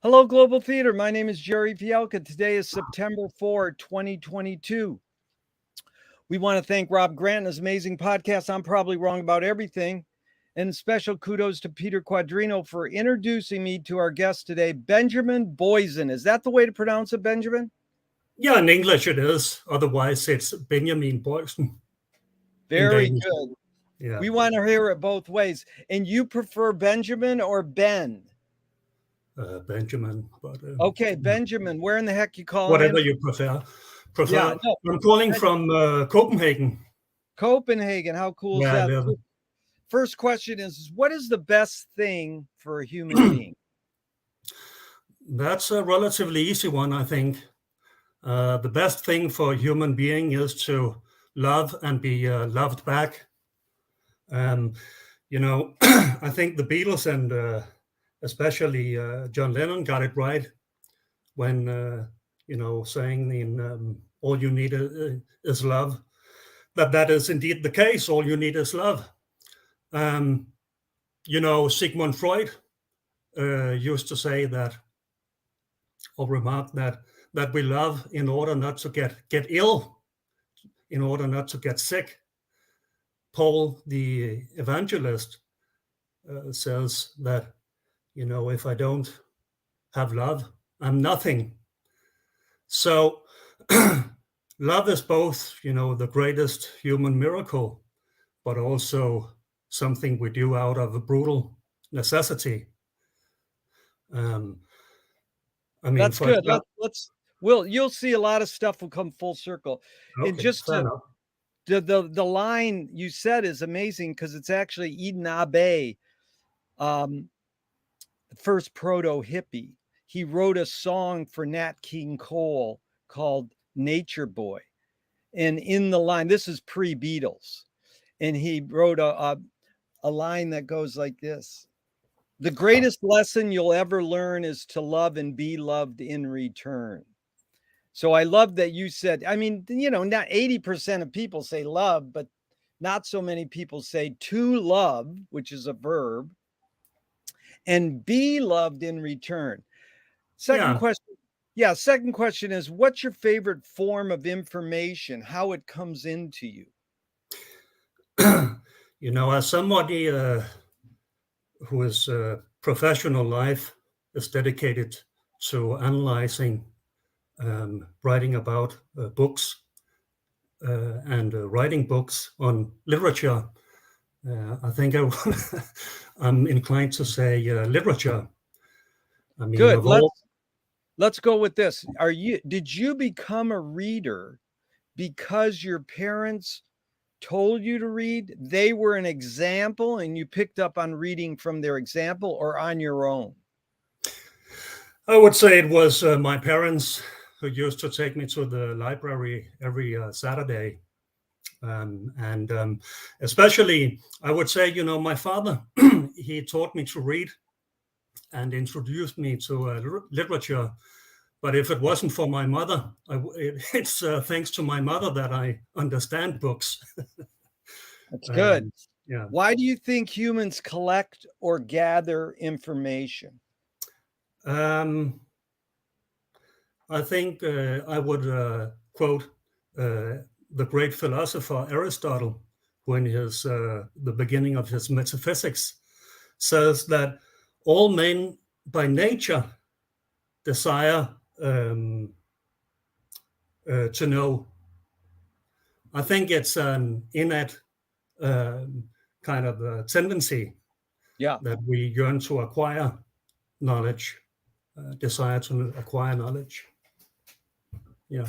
Hello, Global Theater. My name is Jerry Fialka. Today is September 4, 2022. We want to thank Rob Grant and his amazing podcast, I'm Probably Wrong About Everything. And special kudos to Peter Quadrino for introducing me to our guest today, Benjamin Boysen. Is that the way to pronounce it, Benjamin? Yeah, in English it is. Otherwise, it's Benjamin Boysen in Very Danish. good. Yeah, We want to hear it both ways. And you prefer Benjamin or Ben? Benjamin. But Okay, Benjamin. Where in the heck you calling whatever in? you prefer. Yeah, no, I'm calling from Copenhagen. Copenhagen. How cool is Yeah, I that? live. First question is what is the best thing for a human being? That's a relatively easy one, I think. The best thing for a human being is to love and be loved back. Um, I think the Beatles and especially John Lennon got it right when saying in "All you need is love." That is indeed the case. All you need is love. Um, Sigmund Freud used to say that, or remark that we love in order not to get ill, in order not to get sick. Paul the evangelist says that, if I don't have love, I'm nothing. So love is both, the greatest human miracle, but also something we do out of a brutal necessity. Um, I mean, That's for good. example, You'll see a lot of stuff will come full circle. And okay, just fair to enough. the line you said is amazing because it's actually Eden Abe, um, the first proto hippie. He wrote a song for Nat King Cole called Nature Boy. And in the line, this is pre-Beatles, and he wrote a line that goes like this: the greatest lesson you'll ever learn is to love and be loved in return. So I love that you said, I mean, not 80% of people say love, but not so many people say to love, which is a verb, and be loved in return. Second Yeah. question. Yeah, second question is what's your favorite form of information, how it comes into you? As somebody whose professional life is dedicated to analyzing, writing about books, and writing books on literature, I think I'm inclined to say literature. I mean, Good. of all. Let's go with this. Did you become a reader because your parents told you to read? They were an example and you picked up on reading from their example or on your own? I would say it was my parents who used to take me to the library every Saturday. And especially, I would say, my father, he taught me to read and introduced me to literature. But if it wasn't for my mother, it's thanks to my mother that I understand books. That's good. um, yeah. Why do you think humans collect or gather information? Um, I think I would quote the great philosopher Aristotle, who in the beginning of his metaphysics says that all men by nature desire to know. I think it's an innate kind of a tendency Yeah. that we yearn to acquire knowledge, desire to acquire knowledge. Yeah,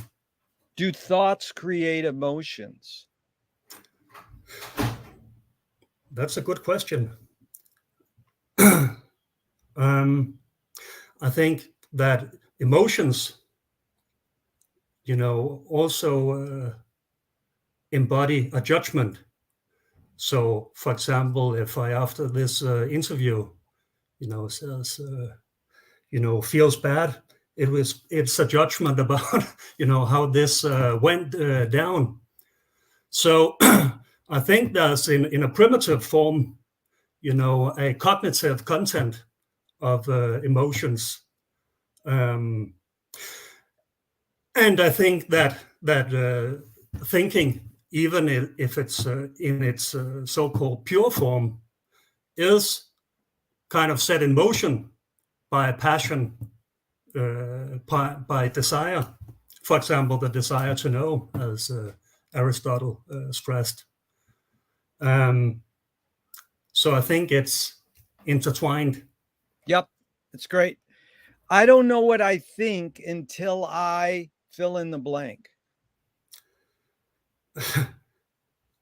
Do thoughts create emotions? that's a good question. I think that emotions, also embody a judgment. So, for example, if I after this interview, says, feels bad, it's a judgment about, how this went down. So, I think there's in a primitive form, a cognitive content of emotions. Um, and I think that thinking, even if it's in its so-called pure form, is kind of set in motion by passion, by desire. For example, the desire to know, as Aristotle stressed. So I think it's intertwined. Yep, it's great. I don't know what I think until I fill in the blank.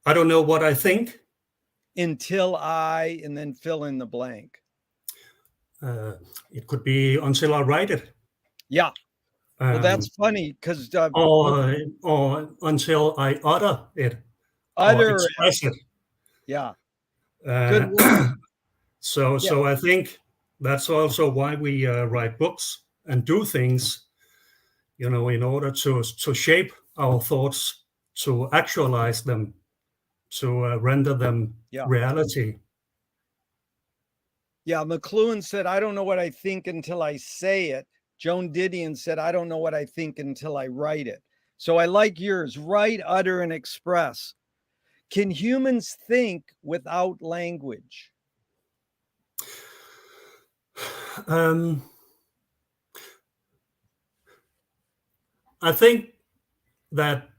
I don't know what I think until I, and then fill in the blank. It could be until I write it. Yeah. Well, that's funny because or until I utter it or utter, express it. yeah. Good Uh, word. so I think that's also why we write books and do things, in order to shape our thoughts, to actualize them, to render them reality. Yeah, McLuhan said, I don't know what I think until I say it. Joan Didion said, I don't know what I think until I write it. So I like yours, write, utter, and express. Can humans think without language? I think that,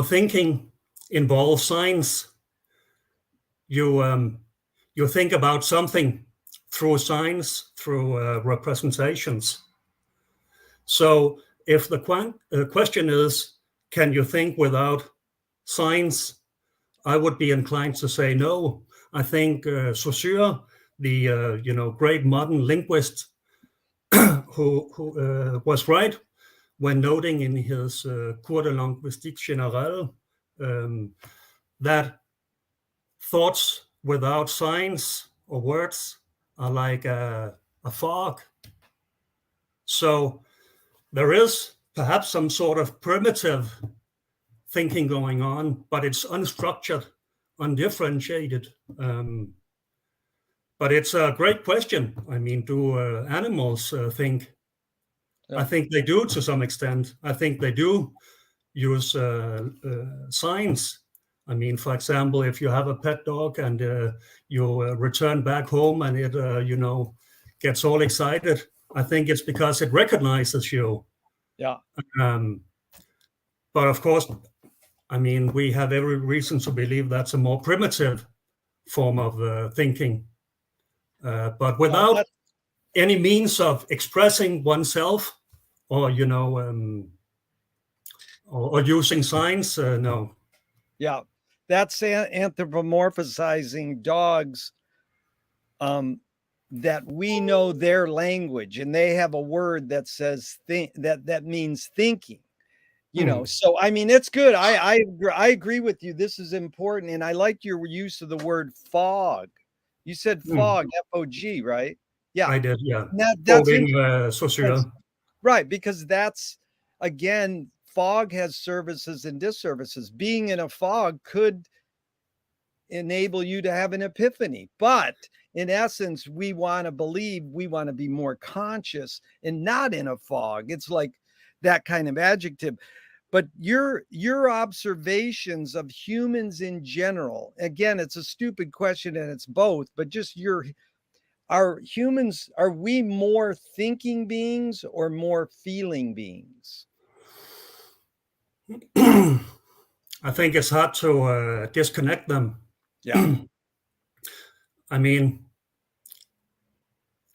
thinking involves signs. You think about something through signs, through representations. So if the question is, can you think without signs? I would be inclined to say no. I think Saussure, the great modern linguist, who was right when noting in his Cours de linguistique générale that thoughts without signs or words are like a fog. So there is perhaps some sort of primitive thinking going on, but it's unstructured, undifferentiated. But it's a great question. I mean, do animals think? I think they do to some extent. I think they do use signs. I mean, for example, if you have a pet dog and you return back home and it, gets all excited, I think it's because it recognizes you. Yeah. But of course, I mean, we have every reason to believe that's a more primitive form of thinking. But without any means of expressing oneself or, or using signs, no. Yeah. That's anthropomorphizing dogs that we know their language and they have a word that says that means thinking. So I mean, it's good. I agree with you. This is important, and I like your use of the word fog. You said fog, F-O-G, right? Yeah, I did. Yeah, that's Saussure. Right, because that's, again, fog has services and disservices. Being in a fog could enable you to have an epiphany, but in essence, we want to believe, we want to be more conscious and not in a fog. It's like that kind of adjective. But your observations of humans in general, again, it's a stupid question and it's both, but just are we more thinking beings or more feeling beings? I think it's hard to disconnect them. Yeah. I mean,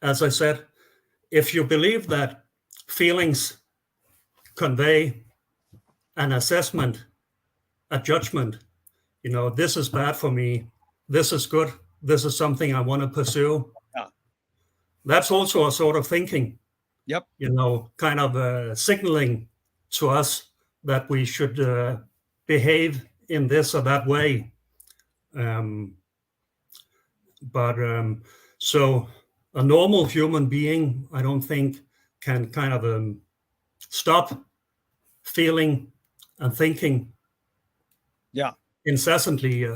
as I said, if you believe that feelings convey an assessment, a judgment, this is bad for me, this is good, this is something I want to pursue. Yeah. That's also a sort of thinking. Yep. Kind of signaling to us that we should behave in this or that way. So a normal human being, I don't think, can kind of stop feeling and thinking. Yeah. Incessantly,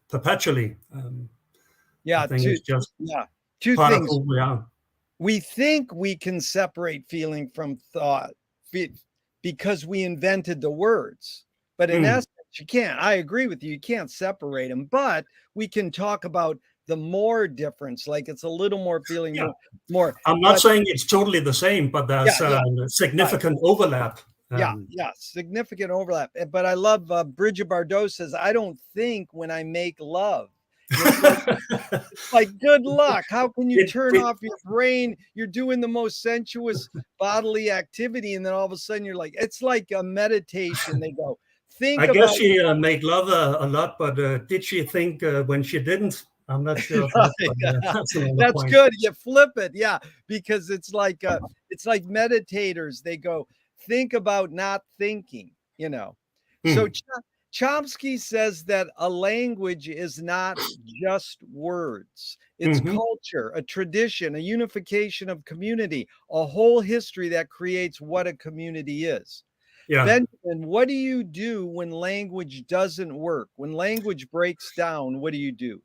perpetually. Yeah. I think it's just two part things. of who we are. we think we can separate feeling from thought because we invented the words. But in essence, you can't. I agree with you. You can't separate them. But we can talk about the more difference, like it's a little more feeling Yeah. more. I'm not saying it's totally the same, but there's Yeah, significant overlap. yeah, significant overlap. But I love Bridget Bardot says, I don't think when I make love. And it's like, good luck. How can you turn off your brain? You're doing the most sensuous bodily activity, and then all of a sudden you're like, it's like a meditation. They go, think I guess about she made love a lot, but did she think when she didn't? I'm not sure of that, but that's another that's point. good. You flip it, yeah, because it's like meditators. They go, think about not thinking, you know. So Chomsky says that a language is not just words. It's culture, a tradition, a unification of community, a whole history that creates what a community is. Yeah. Benjamin, what do you do when language doesn't work? When language breaks down, what do you do?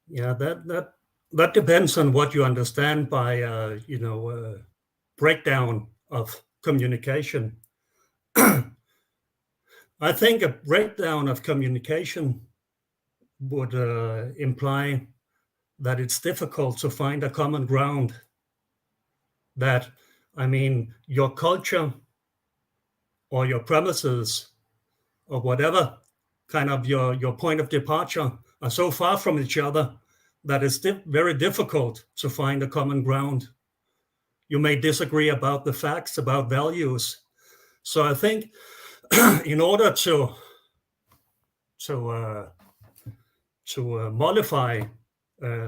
Yeah, that depends on what you understand by breakdown of communication. I think a breakdown of communication would imply that it's difficult to find a common ground. That, I mean, your culture or your premises or whatever kind of your point of departure are so far from each other that it's very difficult to find a common ground. You may disagree about the facts, about values. So I think in order to mollify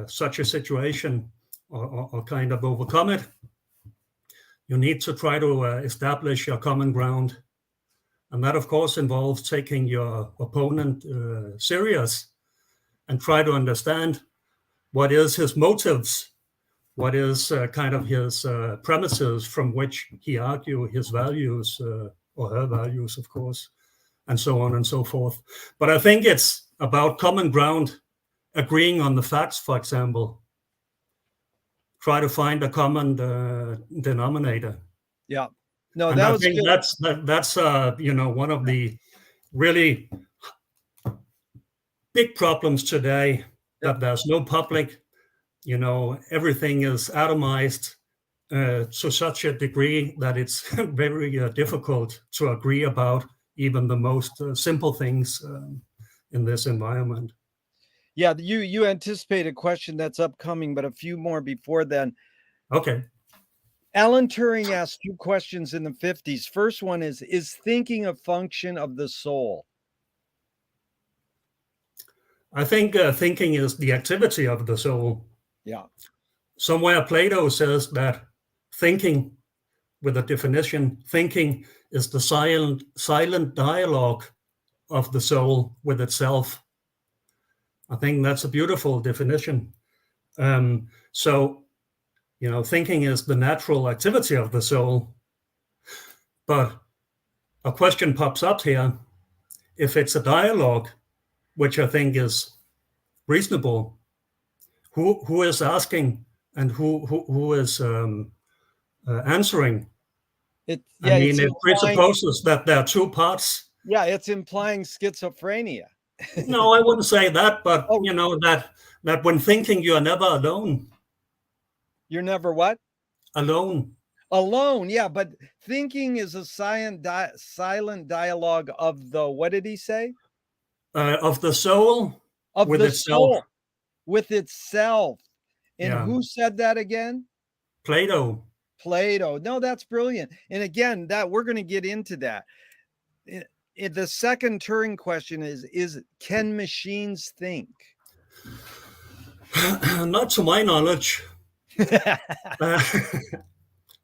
such a situation or kind of overcome it, you need to try to establish a common ground. And that, of course, involves taking your opponent serious and try to understand what is his motives, what is kind of his premises from which he argues his values or her values, of course, and so on and so forth. But I think it's about common ground, agreeing on the facts, for example. Try to find a common denominator. Yeah. No, and that I was think good. that's one of the really big problems today, that there's no public, everything is atomized to such a degree that it's very difficult to agree about even the most simple things in this environment. Yeah, you anticipate a question that's upcoming, but a few more before then. Okay. Alan Turing asked 2 questions in the 50s. First one is thinking a function of the soul? I think thinking is the activity of the soul. Yeah. Somewhere Plato says that thinking, with a definition, thinking is the silent dialogue of the soul with itself. I think that's a beautiful definition. So, thinking is the natural activity of the soul. But a question pops up here. If it's a dialogue, which I think is reasonable, who is asking and who is answering? It presupposes that there are 2 parts. Yeah, it's implying schizophrenia. No, I wouldn't say that, but that when thinking, you are never alone. You're never what? Alone. Alone, yeah, but thinking is a silent dialogue of the, what did he say? Of the soul with itself. Soul with itself. And who said that again? Plato. No, that's brilliant. And again, that we're going to get into that. The second Turing question is can machines think? Not to my knowledge.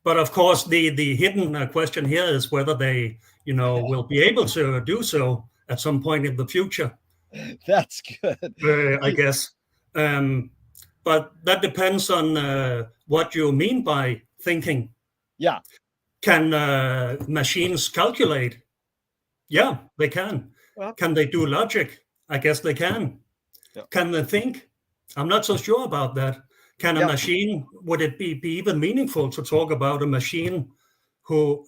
But of course, the hidden question here is whether they, will be able to do so at some point in the future. That's good. I guess. But that depends on what you mean by thinking. Yeah. Can machines calculate? Yeah, they can. Well, can they do logic? I guess they can. Yeah. Can they think? I'm not so sure about that. Can a Yep. machine, would it be even meaningful to talk about a machine who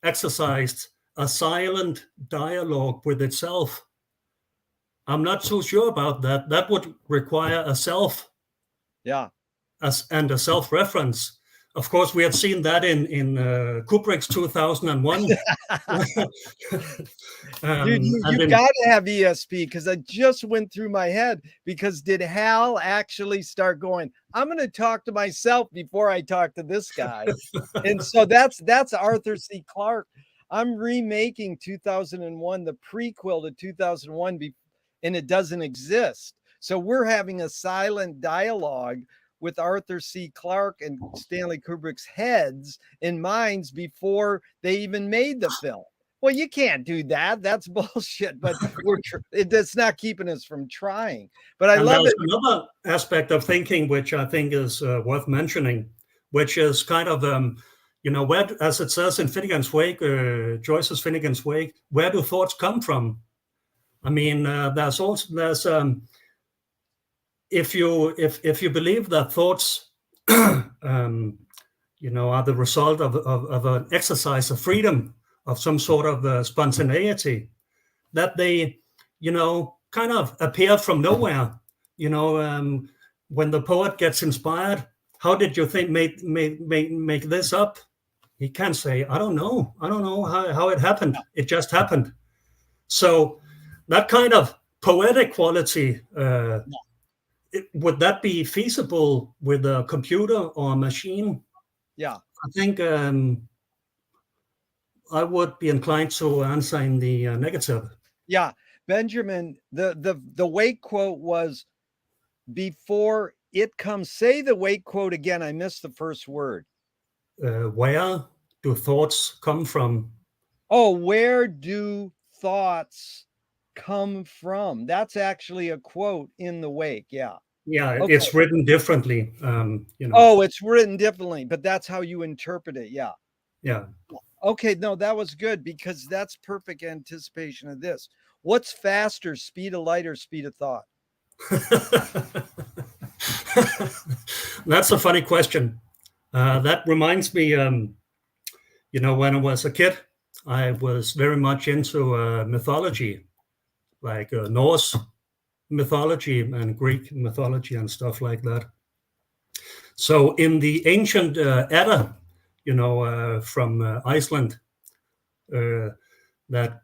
exercised a silent dialogue with itself? I'm not so sure about that. That would require a self Yeah. and a self-reference. Of course, we had seen that in Kubrick's 2001. Dude, And you got to have ESP, because I just went through my head, because did Hal actually start going, I'm going to talk to myself before I talk to this guy? And so that's Arthur C. Clarke. I'm remaking 2001, the prequel to 2001, and it doesn't exist. So we're having a silent dialogue with Arthur C. Clarke and Stanley Kubrick's heads and minds before they even made the film. Well, you can't do that. That's bullshit. But it's not keeping us from trying. But I love there's it. another aspect of thinking which I think is worth mentioning, which is kind of where, as it says in Finnegan's Wake, Joyce's Finnegan's Wake, where do thoughts come from? I mean, there's if you believe that thoughts are the result of an exercise of freedom, of some sort of spontaneity, that they kind of appear from nowhere. When the poet gets inspired, how did you think make this up? He can't say, I don't know how it happened. It just happened. So that kind of poetic quality, would that be feasible with a computer or a machine? Yeah. I think I would be inclined to answer in the negative. Yeah. Benjamin, the Wake quote was, before it comes, say the Wake quote again. I missed the first word. Where do thoughts come from? Oh, where do thoughts come from? That's actually a quote in the Wake. Yeah. Yeah, Okay. it's written differently. Oh, it's written differently, but that's how you interpret it. Yeah. Yeah. Okay. No, that was good, because that's perfect anticipation of this. What's faster, speed of light or speed of thought? That's a funny question. That reminds me, when I was a kid, I was very much into mythology, like Norse mythology and Greek mythology and stuff like that. So in the ancient Edda, from Iceland, that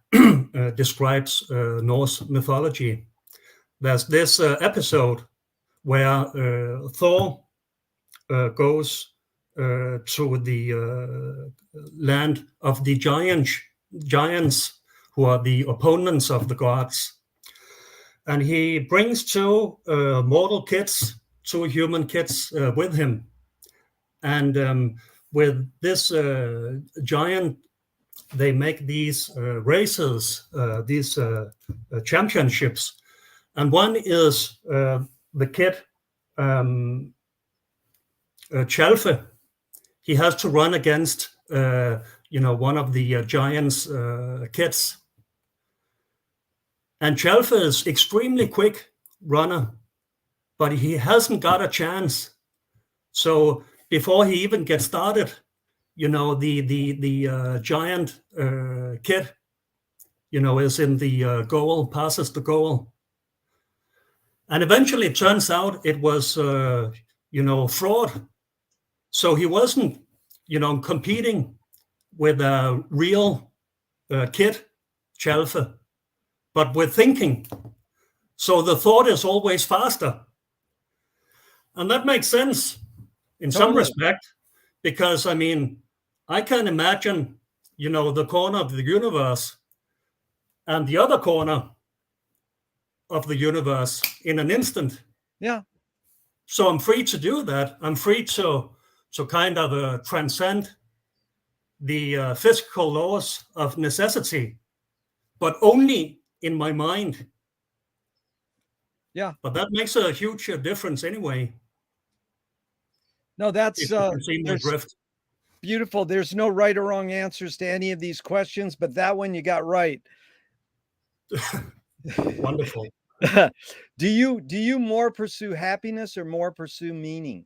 describes Norse mythology, there's this episode where Thor goes to the land of the giants who are the opponents of the gods. And he brings two mortal kids, two human kids with him. And with this giant, they make these races, these championships. And one is the kid, Chalfe. He has to run against, one of the giant's kids. And Chalfe is extremely quick runner, but he hasn't got a chance. So before he even gets started, the giant kid, is in the goal, passes the goal. And eventually it turns out it was, fraud. So he wasn't, competing with a real kid, Chalfe, but with thinking. So the thought is always faster. And that makes sense in some respect, because, I mean, I can imagine, the corner of the universe and the other corner of the universe in an instant. Yeah. So I'm free to do that. I'm free to kind of transcend the physical laws of necessity, but only in my mind. Yeah. But that makes a huge difference anyway. No, that's drift. Beautiful. There's no right or wrong answers to any of these questions, but that one you got right. Wonderful. Do you more pursue happiness or more pursue meaning?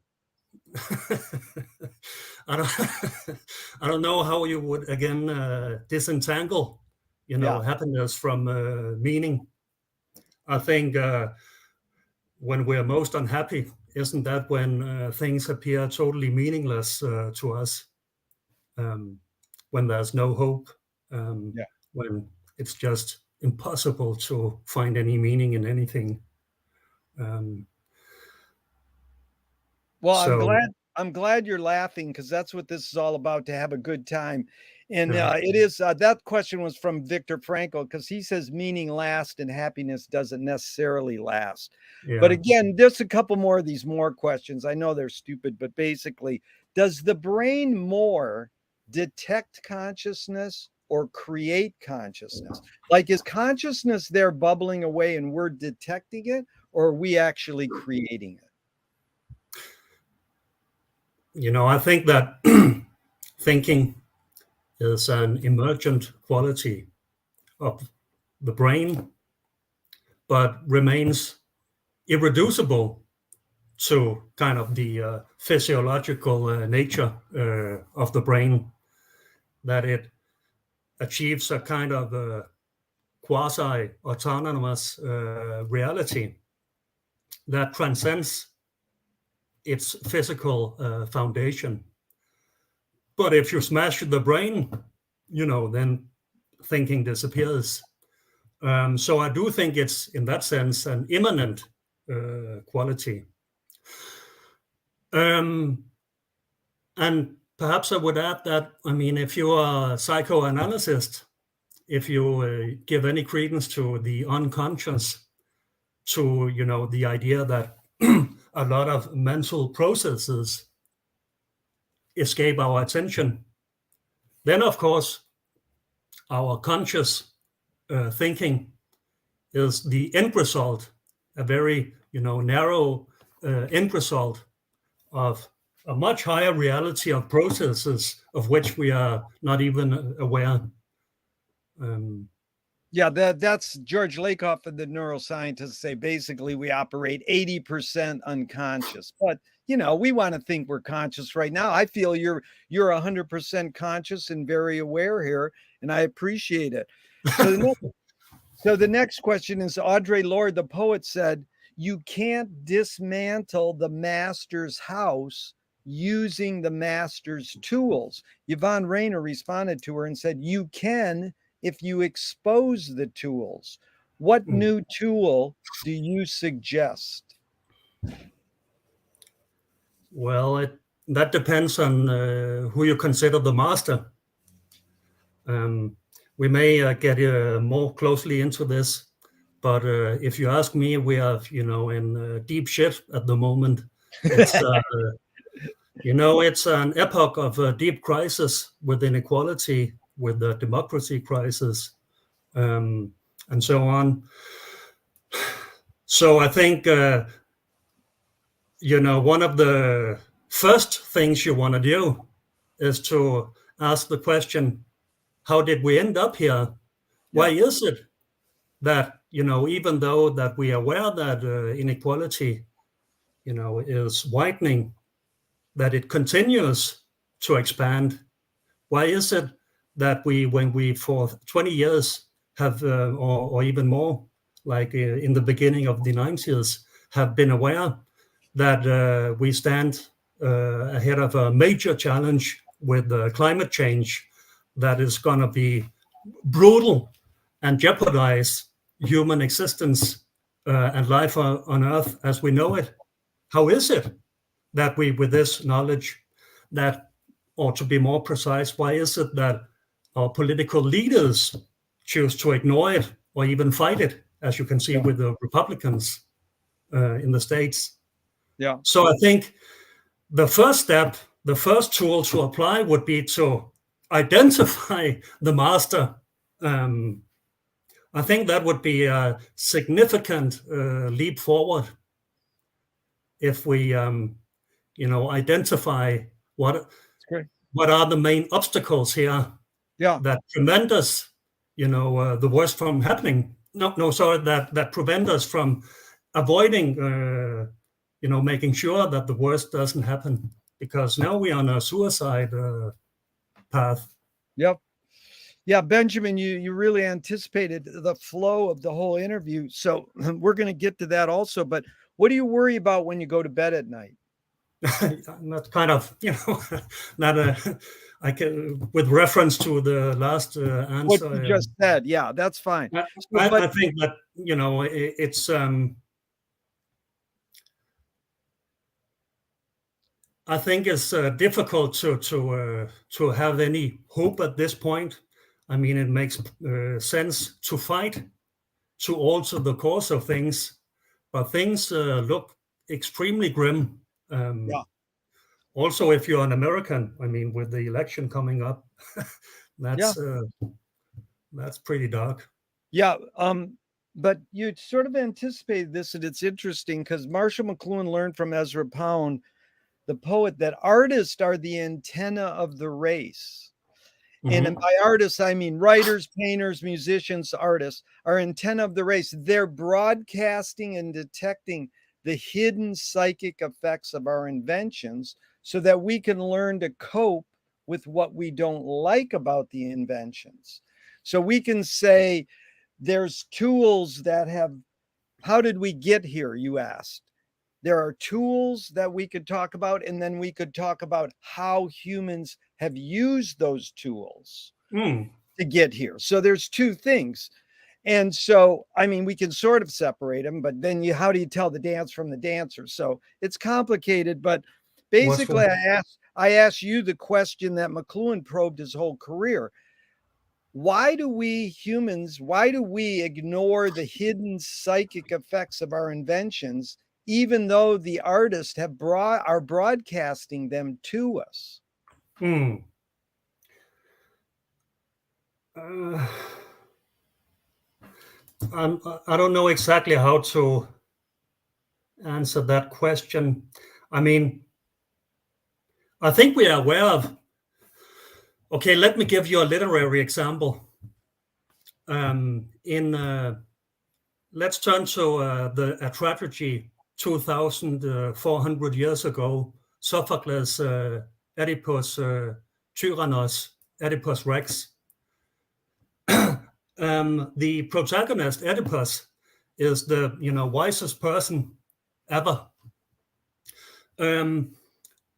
I don't, I don't know how you would again disentangle, Yeah. happiness from meaning. I think when we're most unhappy, isn't that when things appear totally meaningless to us? Um, when there's no hope, um, Yeah. when it's just impossible to find any meaning in anything. Um, Well, I'm so glad I'm glad you're laughing because that's what this is all about, to have a good time. And yeah, it is that question was from Viktor Frankl because he says meaning lasts and happiness doesn't necessarily last. But yeah. again, just a couple more of these more questions. I know they're stupid, but basically, does the brain more detect consciousness or create consciousness? Like, is consciousness there bubbling away and we're detecting it, or are we actually creating it? I think that thinking is an emergent quality of the brain, but remains irreducible to kind of the physiological nature of the brain, that it achieves a kind of quasi autonomous reality that transcends its physical foundation. But if you smash the brain, then thinking disappears. So I do think it's, in that sense, an immanent quality. Um, and perhaps I would add that, I mean, if you are a psychoanalyst, if you give any credence to the unconscious, to, the idea that a lot of mental processes escape our attention, then of course our conscious thinking is the end result, a very narrow end result of a much higher reality of processes of which we are not even aware. Um, Yeah, that's George Lakoff and the neuroscientists say basically we operate 80% unconscious. But we want to think we're conscious right now. I feel you're 100% conscious and very aware here, and I appreciate it. So the next question is Audre Lorde, the poet, said, "You can't dismantle the master's house using the master's tools." Yvonne Rainer responded to her and said, "You can if you expose the tools." What new tool do you suggest? well, that depends on who you consider the master. We may get more closely into this, but if you ask me, we are, in deep shit at the moment. It's, it's an epoch of deep crisis with inequality, with the democracy crisis, and so on. So I think, one of the first things you want to do is to ask the question, how did we end up here? Why Yeah, is it that, even though that we are aware that inequality, is widening, that it continues to expand? Why is it that when we for 20 years have, or even more, like in the beginning of the 90s, have been aware that we stand ahead of a major challenge with climate change that is going to be brutal and jeopardize human existence and life on Earth as we know it? How is it that we, with this knowledge, that, or to be more precise, why is it that our political leaders choose to ignore it or even fight it, as you can see yeah, with the Republicans in the States? yeah. So I think the first step, the first tool to apply would be to identify the master. Um, I think that would be a significant leap forward if we, identify what It's great. what are the main obstacles here Yeah, that prevent us, the worst from happening. no, sorry, that prevent us from avoiding, making sure that the worst doesn't happen. Because now we're on a suicide path. Yep. Yeah, Benjamin, you really anticipated the flow of the whole interview. So we're going to get to that also. But what do you worry about when you go to bed at night? That's kind of, not I can, with reference to the last What answer. you just said. Yeah, that's fine. I, So, but I think that it's. I think it's difficult to have any hope at this point. I mean, it makes sense to fight to alter the course of things, but things look extremely grim. yeah, Also, if you're an American, I mean, with the election coming up, yeah, that's pretty dark. yeah. But you sort of anticipated this, and it's interesting because Marshall McLuhan learned from Ezra Pound, the poet, that artists are the antenna of the race. And Mm-hmm. by artists, I mean writers, painters, musicians, artists are antenna of the race. They're broadcasting and detecting the hidden psychic effects of our inventions so that we can learn to cope with what we don't like about the inventions. So we can say there's tools that have, how did we get here? You asked. There are tools that we could talk about, and then we could talk about how humans have used those tools Mm. to get here. So there's two things. And so, I mean, we can sort of separate them, but then how do you tell the dance from the dancer? So it's complicated, but What's basically I asked you the question that McLuhan probed his whole career. Why do we humans, why do we ignore the hidden psychic effects of our inventions, even though the artists are broadcasting them to us? Mm. I don't know exactly how to answer that question. I mean, I think we are aware of. Okay, let me give you a literary example. Let's turn to a tragedy 2,400 years ago. Sophocles, Oedipus, Tyrannos, Oedipus Rex. The protagonist, Oedipus, is the wisest person ever.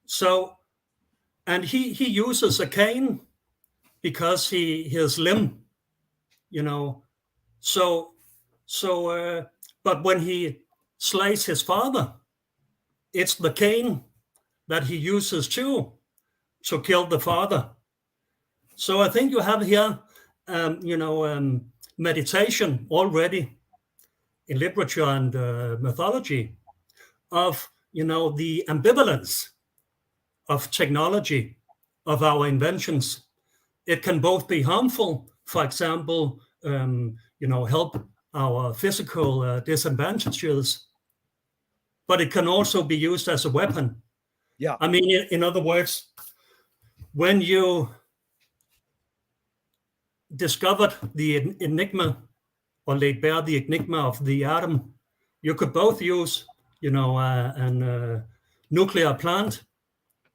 So, and he uses a cane because his limb, so but when he slays his father, it's the cane that he uses too to kill the father. So I think you have here, meditation already in literature and mythology of the ambivalence of technology, of our inventions. It can both be harmful, for example, help our physical disadvantages, but it can also be used as a weapon. Yeah. I mean, in other words, when you discovered the enigma or laid bare the enigma of the atom, you could both use, a nuclear plant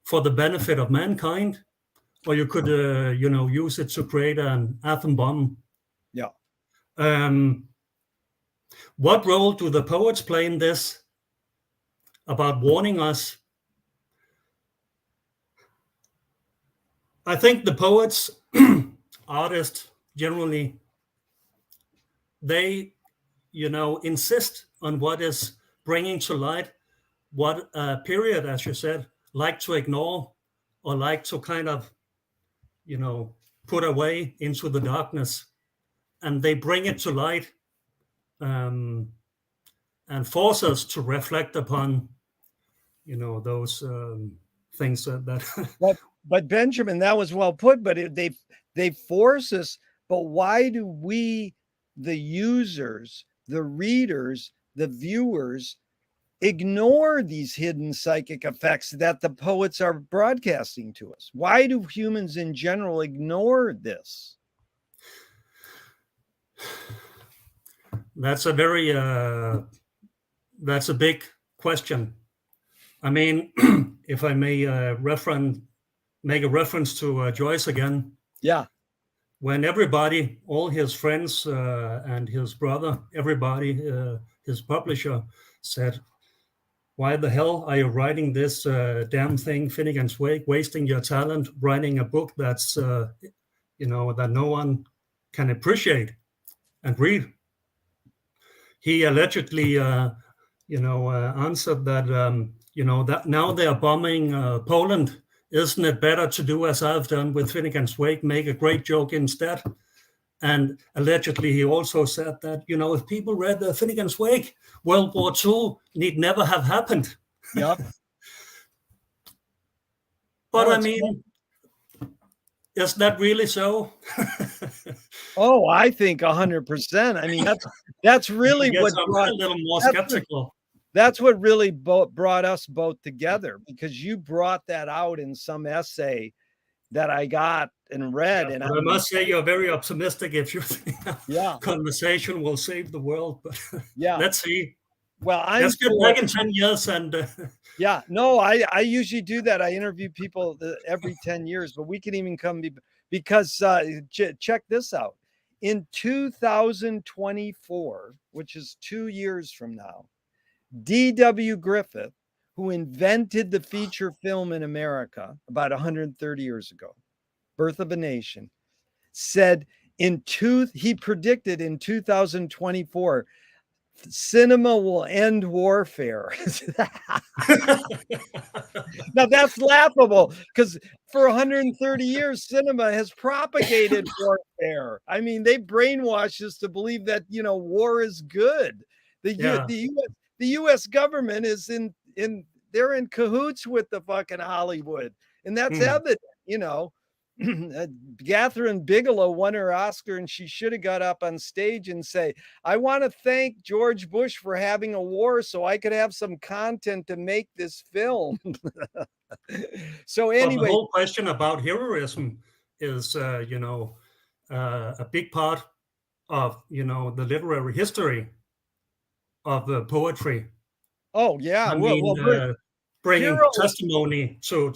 for the benefit of mankind, or you could, use it to create an atom bomb. Yeah. What role do the poets play in this about warning us? I think the poets, artists generally, they, insist on what is bringing to light what a period, as you said, like to ignore or like to kind of, put away into the darkness. And they bring it to light and force us to reflect upon, those things that. But Benjamin, that was well put. But they force us. But why do we, the users, the readers, the viewers, ignore these hidden psychic effects that the poets are broadcasting to us? Why do humans in general ignore this? That's a very that's a big question. I mean, if I may make a reference to Joyce again. Yeah. When everybody, all his friends and his brother, everybody, his publisher said, "Why the hell are you writing this damn thing, Finnegan's Wake, wasting your talent writing a book that's that no one can appreciate and read?" He allegedly, answered that, that now they are bombing Poland. Isn't it better to do as I've done with Finnegan's Wake, make a great joke instead? And allegedly, he also said that, if people read the Finnegan's Wake, World War II need never have happened. Yep. But I mean, is that really so? Oh, I think 100%. I mean, that's really what I'm a little more skeptical. That's what really brought us both together, because you brought that out in some essay that I got and read. Yeah, and I must say you're very optimistic if you think conversation will save the world. But let's see. Well, let's get back in 10 years and yeah, no, I usually do that. I interview people every 10 years, but we can even come because check this out. In 2024, which is 2 years from now, D.W. Griffith, who invented the feature film in America about 130 years ago, Birth of a Nation, said he predicted in 2024, cinema will end warfare. Now that's laughable, because for 130 years, cinema has propagated warfare. I mean, they brainwashed us to believe that, war is good. The U.S. government is they're in cahoots with the fucking Hollywood. And that's evident, Catherine Bigelow won her Oscar, and she should have got up on stage and say, "I want to thank George Bush for having a war so I could have some content to make this film." So anyway, the whole question about heroism is, a big part of, the literary history of the poetry. Oh yeah, bringing testimony to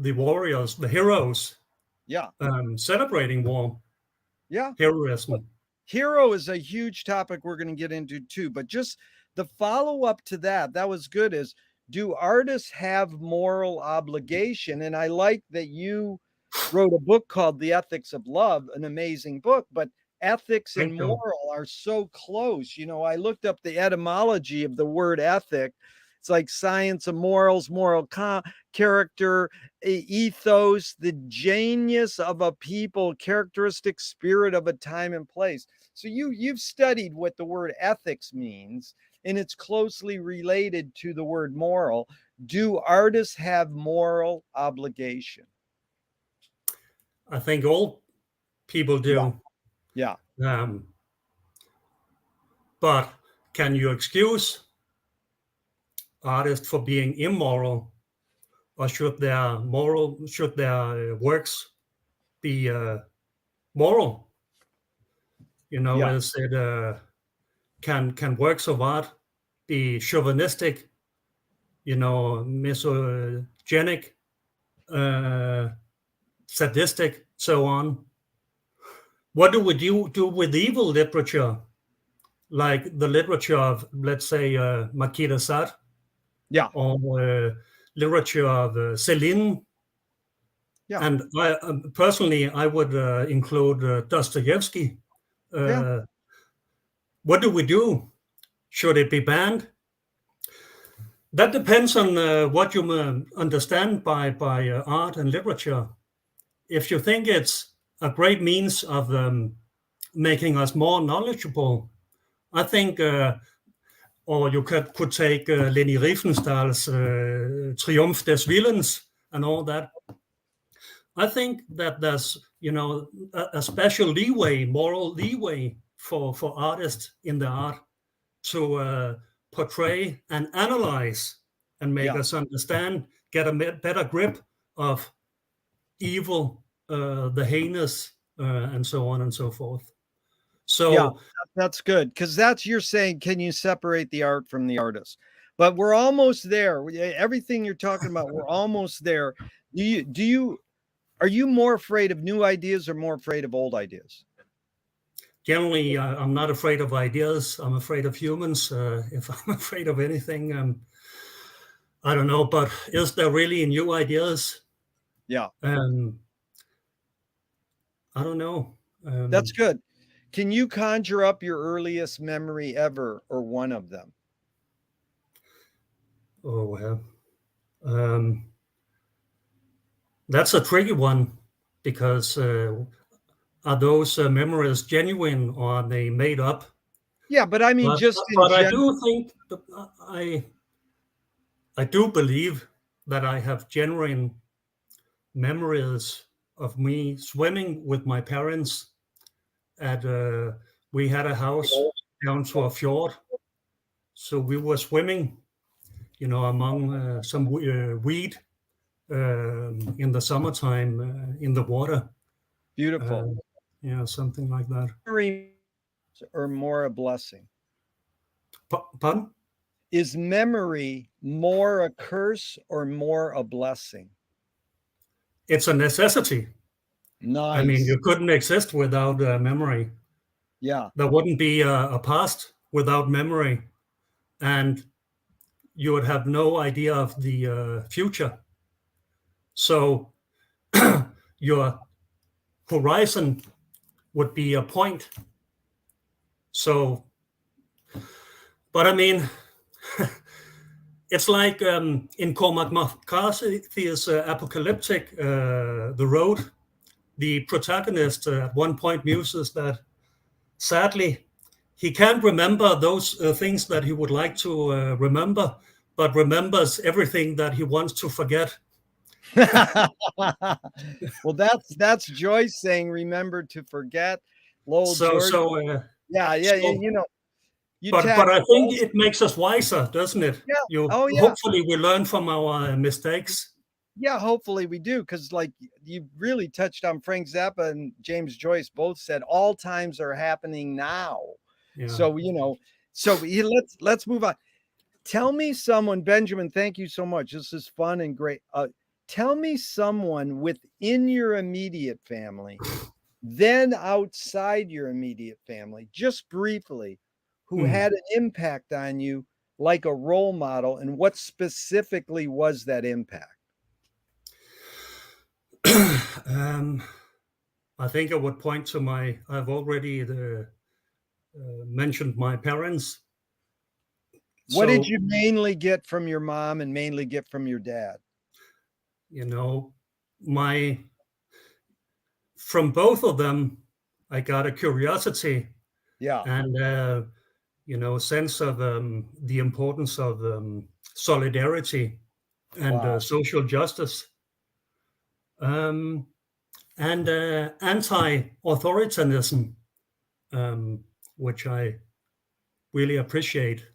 the warriors, the heroes. Yeah. Celebrating war. Yeah. Heroism. Hero is a huge topic we're going to get into too, but just the follow-up to that was good, is, do artists have moral obligation? And I like that you wrote a book called The Ethics of Love, an amazing book, but ethics and moral are so close. I looked up the etymology of the word ethic. It's like science of morals, moral character, ethos, the genius of a people, characteristic, spirit of a time and place. So you've studied what the word ethics means, and it's closely related to the word moral. Do artists have moral obligation? I think all people do. Yeah. But can you excuse artists for being immoral, or should their works be moral? Is it can works of art be chauvinistic, misogynic, sadistic, so on? What do we do with evil literature, like the literature of, let's say, Marquis de Sade? Yeah. Or literature of Céline. Yeah. And personally, I would include Dostoevsky. What do we do? Should it be banned? That depends on what you understand by art and literature. If you think it's a great means of making us more knowledgeable, I think, or you could take Leni Riefenstahl's Triumph des Willens and all that. I think that there's, a special leeway, moral leeway for artists in the art to portray and analyze and make us understand, get a better grip of evil, the heinous, and so on and so forth. Yeah, So that's good because that's you're saying, can you separate the art from the artist? But we're almost there. Everything you're talking about, we're almost there. Do you are you more afraid of new ideas or more afraid of old ideas? generally, I'm not afraid of ideas. I'm afraid of humans. If I'm afraid of anything, I don't know. But is there really new ideas? Yeah, Um, I don't know. that's Um, good. Can you conjure up your earliest memory ever or one of them? oh well, um, that's a tricky one because are those memories genuine or are they made up? Yeah, but I mean, But just in but I general. do think I do believe that I have genuine memories of me swimming with my parents at we had a house down to a fjord, so we were swimming, among some weed in the summertime in the water, uh, Beautiful. something like that. Memory or more a blessing? Pardon? Is memory more a curse or more a blessing? It's a necessity. I mean, Nice. you couldn't exist without memory. Yeah. There wouldn't be a past without memory, and you would have no idea of the future. So your horizon would be a point. So, but I mean, it's like in Cormac McCarthy's Apocalyptic, The Road, the protagonist at one point muses that sadly he can't remember those things that he would like to remember, but remembers everything that he wants to forget. Well, that's Joyce saying, "Remember to forget." Lowell So, George. so, Yeah, yeah, so, you but tackle I think those. it makes us wiser, doesn't it? Yeah. You Oh, yeah. hopefully we learn from our mistakes. Yeah, hopefully we do, because like you really touched on Frank Zappa and James Joyce both said all times are happening now. Yeah. So let's move on. Tell me someone, Benjamin. Thank you so much. This is fun and great. Tell me someone within your immediate family, then outside your immediate family, just briefly, who Hmm. had an impact on you, like a role model, and what specifically was that impact? um, I think I would point to I've already mentioned my parents. What did So, you mainly get from your mom and mainly get from your dad? you know, my from both of them, I got a curiosity Yeah. and, sense of the importance of solidarity and Wow. social justice, um, and anti-authoritarianism, um, which I really appreciate.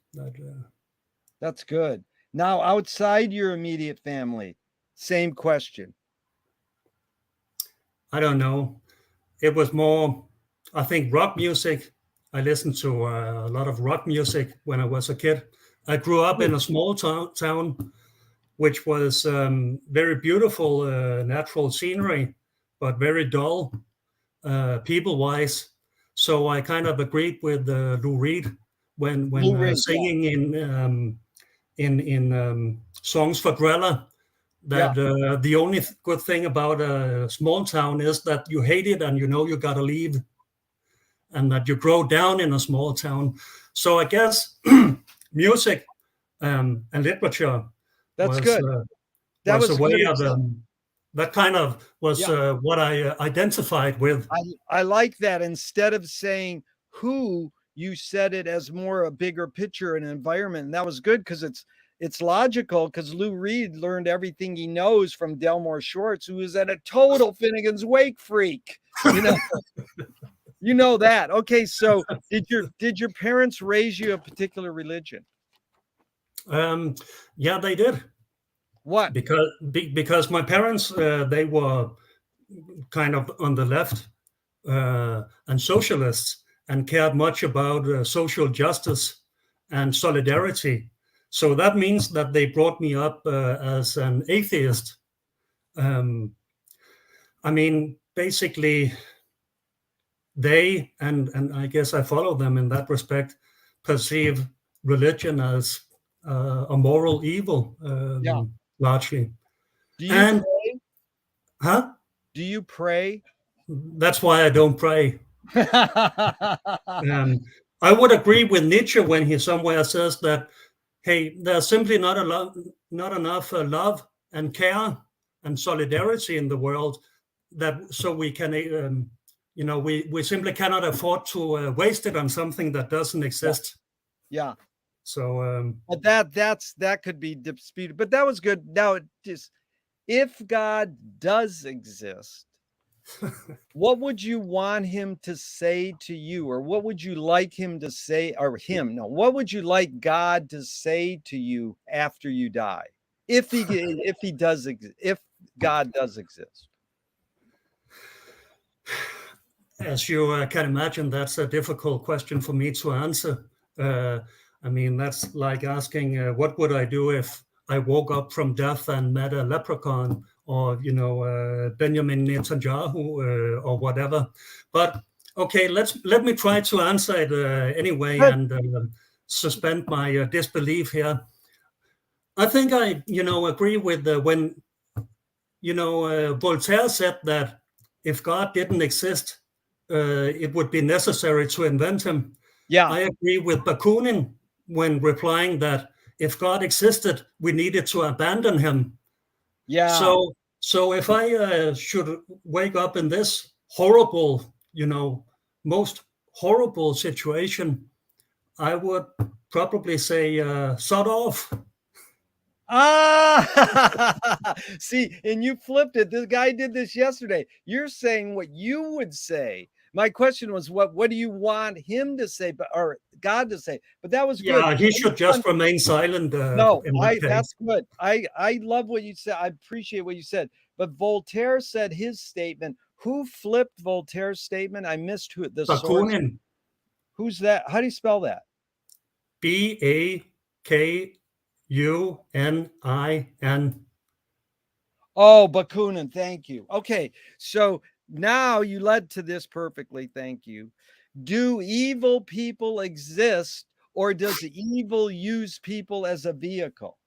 That's good. Now, outside your immediate family, same question. I don't know. It was more, I think, rock music. I listened to a lot of rock music when I was a kid. I grew up in a small town which was very beautiful, natural scenery, but very dull people wise. So I kind of agreed with Lou Reed when Blue Ridge, yeah. singing in songs for Grella Yeah. that the only good thing about a small town is that you hate it and you know you got to leave, and that you grow down in a small town. So I guess music and literature That's was good. That was a was way good of example. that kind of was Yeah. what I identified with. I like that. Instead of saying who, you said it as more a bigger picture and environment. And that was good because it's logical because Lou Reed learned everything he knows from Delmore Schwartz, who is at a total Finnegan's Wake freak. You know, you know that. Okay, so did your parents raise you a particular religion? Um, yeah, they did What? because my parents they were kind of on the left and socialists, and cared much about social justice and solidarity. So that means that they brought me up as an atheist. I mean, basically, they, and I guess I follow them in that respect, perceive religion as a moral evil, Yeah. largely. Do you And, pray? huh? Do you pray? That's why I don't pray. I would agree with Nietzsche when he somewhere says that, hey, there's simply not enough love and care and solidarity in the world, that so we can, we simply cannot afford to waste it on something that doesn't Yeah. exist. Yeah. So But that could be disputed. But that was good. Now, just if God does exist, what would you want him to say to you, or what would you like him to say, or him? No, what would you like God to say to you after you die, if if God does exist? as you can imagine, that's a difficult question for me to answer. I mean, that's like asking, what would I do if I woke up from death and met a leprechaun, or Benjamin Netanyahu, or whatever. But okay, let me try to answer it anyway, Good. and suspend my disbelief here. I think I agree with when Voltaire said that if God didn't exist, it would be necessary to invent him. Yeah. I agree with Bakunin when replying that if God existed, we needed to abandon him. Yeah. So if I should wake up in this horrible, most horrible situation, I would probably say, sod off. Ah, see, and you flipped it. This guy did this yesterday. You're saying what you would say. My question was, what do you want him to say, or God to say? But that was good. Yeah, he should just remain silent No, in that case. that's good. I love what you said. I appreciate what you said. But Voltaire said his statement. Who flipped Voltaire's statement? I missed who the source. Bakunin. Who's that? How do you spell that? Bakunin. Oh, Bakunin. Thank you. Okay, so now you led to this perfectly. Thank you. Do evil people exist, or does evil use people as a vehicle?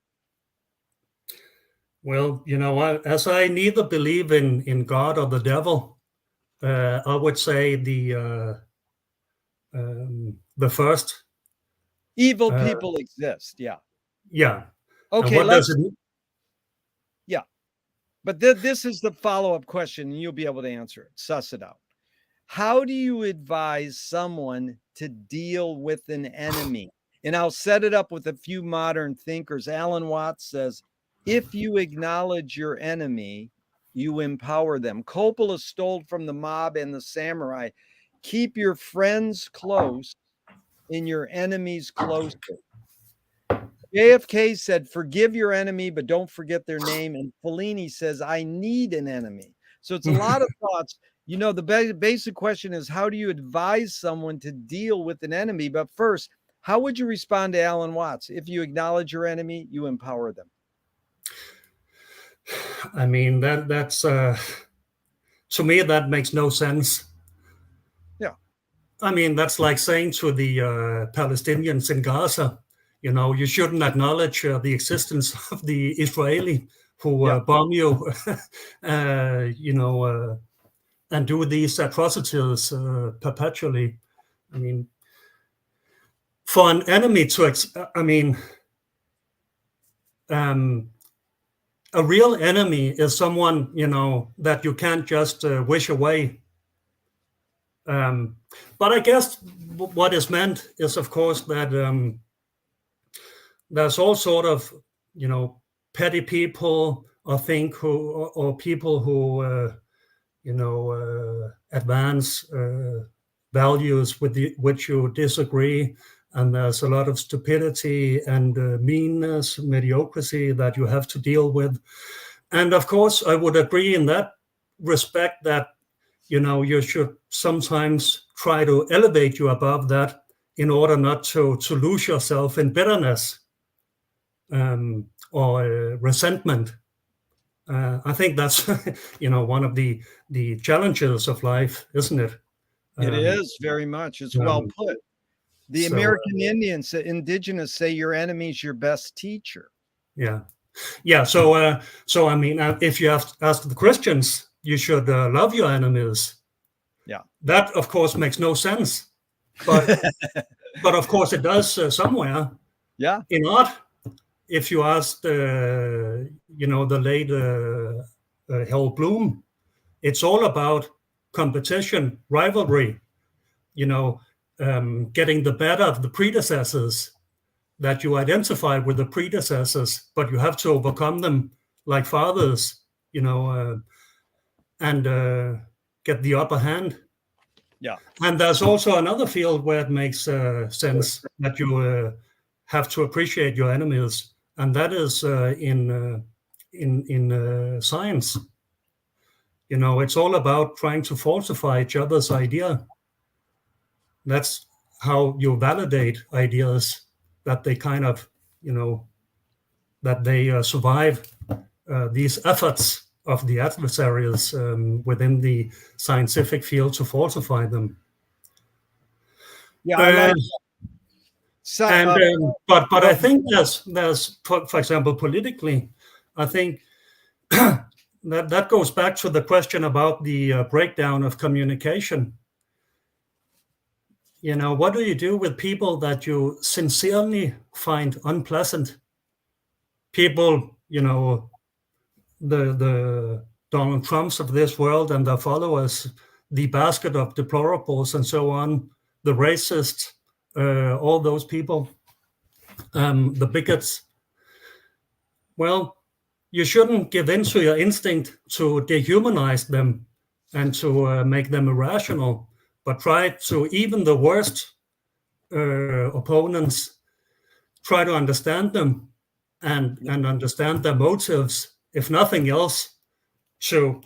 Well, as I neither believe in God or the devil, I would say the first. Evil people exist. Yeah. Yeah. Okay, What does it mean? Yeah. But this is the follow-up question, and you'll be able to answer it. Suss it out. How do you advise someone to deal with an enemy? And I'll set it up with a few modern thinkers. Alan Watts says, if you acknowledge your enemy, you empower them. Coppola stole from the mob and the samurai. Keep your friends close and your enemies closer. JFK said, forgive your enemy, but don't forget their name. And Fellini says, I need an enemy. So it's a lot of thoughts. The basic question is, how do you advise someone to deal with an enemy? But first, how would you respond to Alan Watts? If you acknowledge your enemy, you empower them. I mean, that's to me, that makes no sense. Yeah. I mean, that's like saying to the Palestinians in Gaza, you shouldn't acknowledge the existence of the Israeli who bomb you, and do these atrocities perpetually. I mean, for an enemy a real enemy is someone, that you can't just wish away. But I guess what is meant is, of course, that there's all sort of, petty people, or people who, advance values with which you disagree. And there's a lot of stupidity and meanness, mediocrity that you have to deal with. And of course, I would agree in that respect that you should sometimes try to elevate you above that in order not to lose yourself in bitterness or resentment. I think that's one of the challenges of life, isn't it? It is very much. It's well put. The American Indians, indigenous, say your enemy's your best teacher. Yeah. So I mean, if you ask the Christians, you should love your enemies. Yeah. That, of course, makes no sense, but of course it does somewhere. Yeah. In art, if you ask the late Harold Bloom, it's all about competition, rivalry. Getting the better of the predecessors. That you identify with the predecessors, but you have to overcome them like fathers, and get the upper hand. Yeah. And there's also another field where it makes sense that you have to appreciate your enemies, and that is in science. It's all about trying to falsify each other's idea. That's how you validate ideas, that they kind of, that they survive these efforts of the adversaries within the scientific field to falsify them. Yeah, I like but I think there's for example, politically, I think that goes back to the question about the breakdown of communication. What do you do with people that you sincerely find unpleasant? People, the Donald Trumps of this world and their followers, the basket of deplorables and so on, the racists, all those people, the bigots. Well, you shouldn't give in to your instinct to dehumanize them and to make them irrational, but try to, even the worst opponents, try to understand them and understand their motives, if nothing else. So,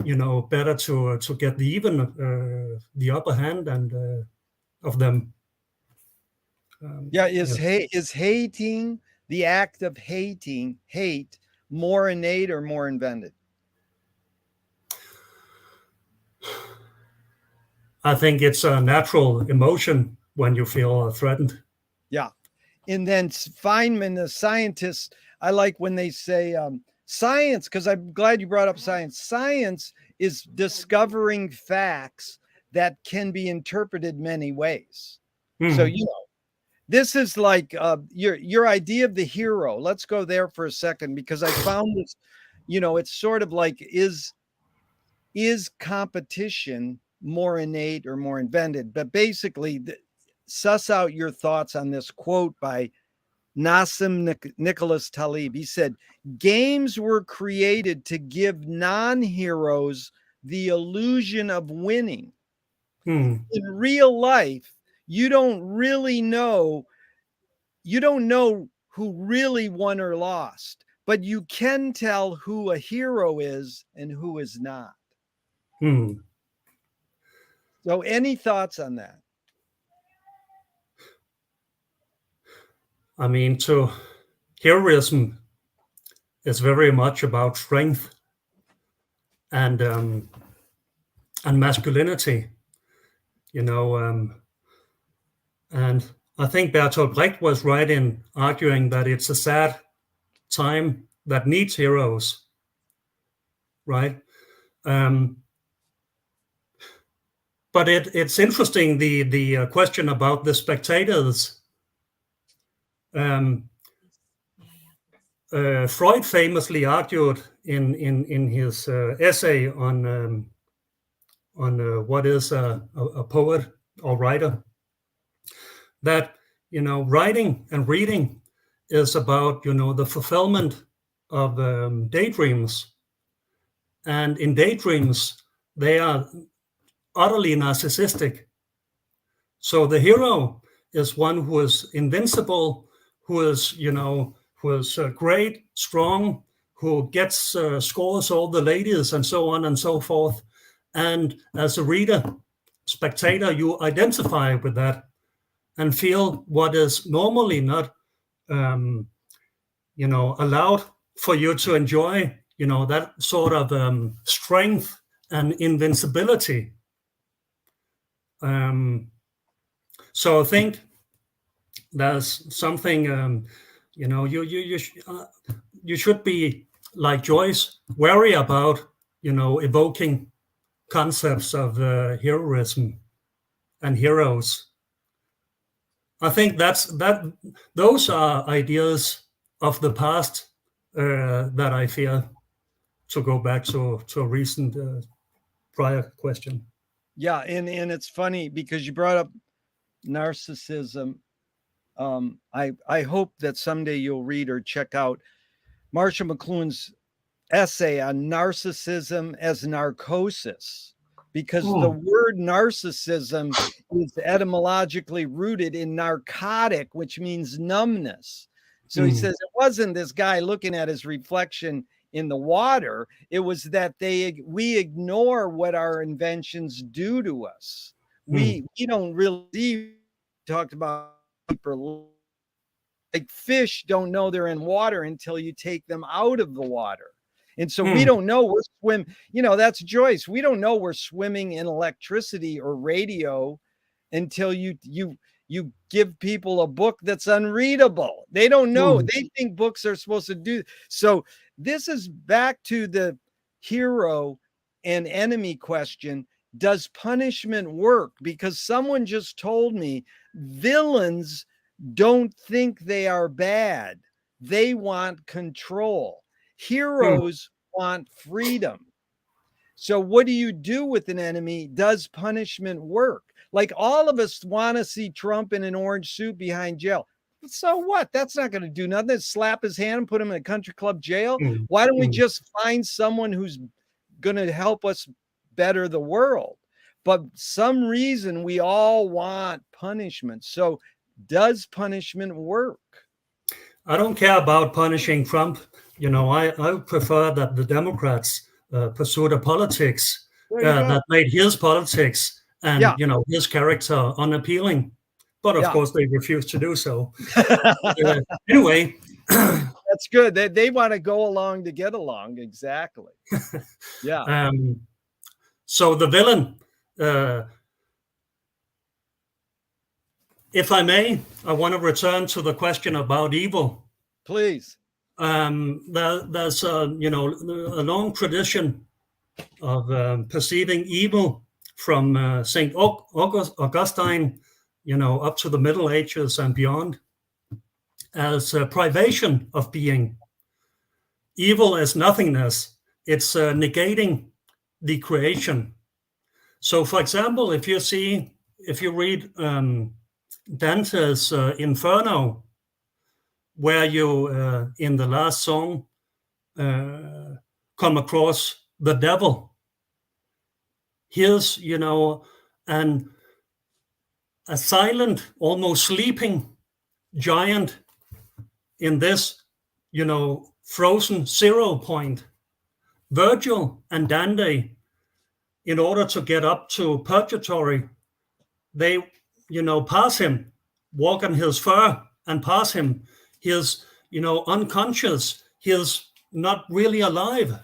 better to get the upper hand and of them. Is hating, the act of hate, more innate or more invented? I think it's a natural emotion when you feel threatened. Yeah. And then Feynman, the scientist, I like when they say science, because I'm glad you brought up science. Science is discovering facts that can be interpreted many ways. Mm-hmm. So, this is like your idea of the hero. Let's go there for a second, because I found this, it's sort of like, is competition more innate or more invented? But basically, suss out your thoughts on this quote by Nassim Nicholas Taleb. He said, games were created to give non-heroes the illusion of winning. In real life, you don't know who really won or lost, but you can tell who a hero is and who is not. So any thoughts on that? I mean, heroism is very much about strength and masculinity, and I think Bertolt Brecht was right in arguing that it's a sad time that needs heroes, right? But it's interesting, the question about the spectators. Freud famously argued in his essay on what is a poet or writer, that writing and reading is about the fulfillment of daydreams, and in daydreams they are utterly narcissistic. So the hero is one who is invincible, who is great, strong, who gets scores all the ladies and so on and so forth. And as a reader, spectator, you identify with that and feel what is normally not, allowed for you to enjoy, that sort of strength and invincibility. So I think there's something, you should be like Joyce, wary about, evoking concepts of heroism and heroes. I think those are ideas of the past that I fear, to go back to a recent prior question. Yeah, and it's funny because you brought up narcissism. I hope that someday you'll read or check out Marshall McLuhan's essay on narcissism as narcosis, because the word narcissism is etymologically rooted in narcotic, which means numbness. So he says it wasn't this guy looking at his reflection in the water. It was that we ignore what our inventions do to us. We don't really talked about like fish don't know they're in water until you take them out of the water. And so we don't know we're that's Joyce. We don't know we're swimming in electricity or radio until you give people a book that's unreadable. They don't know. They think books are supposed to do. So this is back to the hero and enemy question. Does punishment work? Because someone just told me villains don't think they are bad. They want control. Heroes want freedom. So what do you do with an enemy? Does punishment work? Like all of us want to see Trump in an orange suit behind jail. So what? That's not going to do nothing. Slap his hand and put him in a country club jail. Why don't we just find someone who's going to help us better the world? But some reason we all want punishment. So does punishment work? I don't care about punishing Trump. I prefer that the Democrats pursue the politics that made his politics and his character unappealing. But of course, they refuse to do so. Anyway, that's good. They want to go along to get along. Exactly. Yeah. So the villain. If I may, I want to return to the question about evil. Please. There's a long tradition of perceiving evil from Saint Augustine, up to the Middle Ages and beyond, as a privation of being. Evil as nothingness. It's negating the creation. So, for example, if you read Dante's Inferno, where you in the last song come across the devil. Here's a silent, almost sleeping giant in this frozen 0 point. Virgil and Dante, in order to get up to purgatory, they pass him, walk on his fur and pass him. He's unconscious. He's not really alive.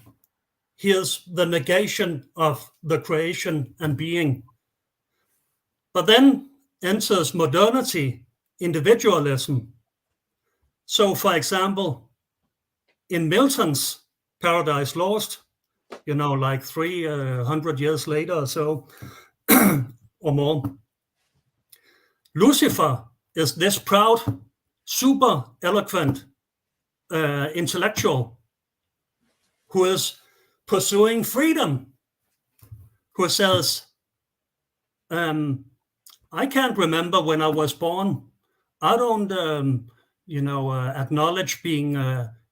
Here's the negation of the creation and being. But then enters modernity, individualism. So, for example, in Milton's Paradise Lost, like 300 years later or so, or more, Lucifer is this proud, super eloquent intellectual who is pursuing freedom, who says, I can't remember when I was born. I don't, acknowledge being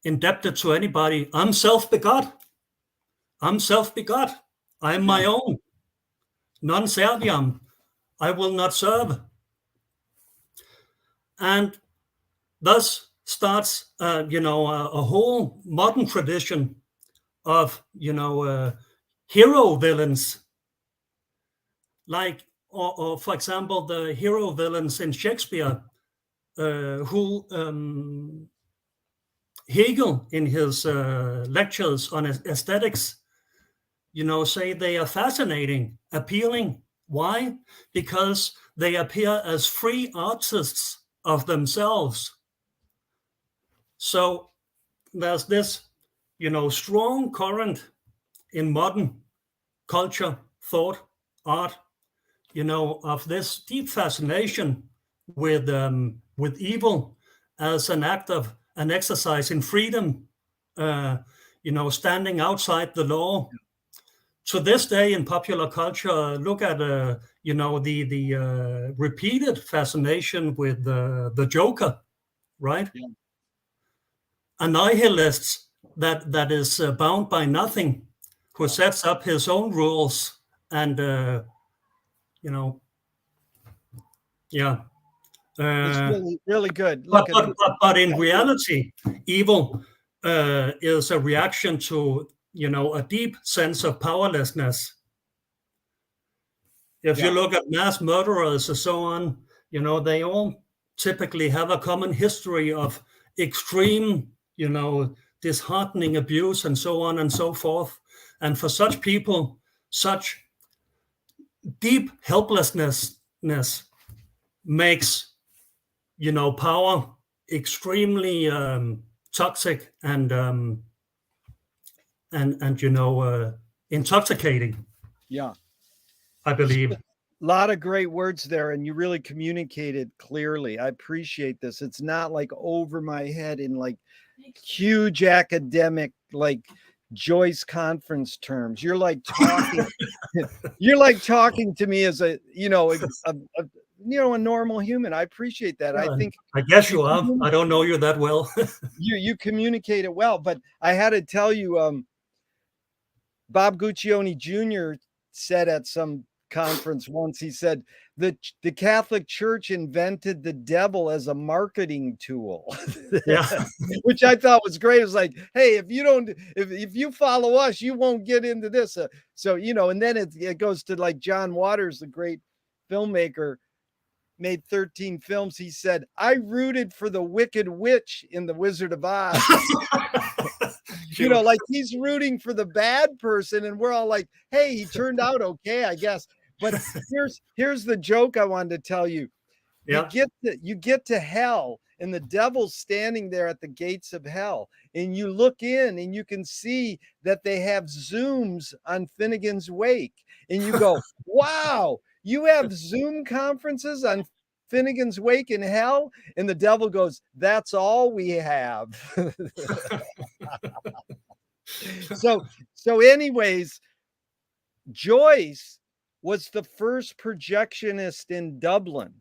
indebted to anybody. I'm self-begot. I'm my own. Non serviam. I will not serve. And thus starts, a whole modern tradition of, hero villains or for example, the hero villains in Shakespeare, who Hegel in his lectures on aesthetics, say they are fascinating, appealing. Why? Because they appear as free artists of themselves. So there's this, strong current in modern culture, thought, art, of this deep fascination with evil as an act of an exercise in freedom, standing outside the law. To this day in popular culture, look at the repeated fascination with the Joker, right? Yeah. A nihilist that is bound by nothing, who sets up his own rules and yeah. It's really, really good. Look at But in reality, evil is a reaction to a deep sense of powerlessness. If you look at mass murderers and so on, they all typically have a common history of extreme, disheartening abuse and so on and so forth. And for such people, such deep helplessness makes, power extremely toxic and intoxicating. Yeah. I believe. A lot of great words there, and you really communicated clearly. I appreciate this. It's not like over my head in like huge academic, like Joyce conference terms. You're like talking, you're like talking to me as a normal human. I appreciate that. I think I guess you are. I don't know you that well. you communicate it well, but I had to tell you, Bob Guccione Jr. said at some conference once, he said the Catholic Church invented the devil as a marketing tool. Yeah. Which I thought was great. It was like, hey, if you follow us, you won't get into this. So and then it goes to like John Waters, the great filmmaker, made 13 films. He said, I rooted for the Wicked Witch in The Wizard of Oz. Like he's rooting for the bad person, and we're all like, hey, he turned out okay, I guess. But here's the joke I wanted to tell you. Yeah. You get to hell, and the devil's standing there at the gates of hell, and you look in and you can see that they have Zooms on Finnegan's Wake, and you go, wow, you have Zoom conferences on Finnegan's Wake in hell? And the devil goes, that's all we have. So anyways, Joyce was the first projectionist in Dublin.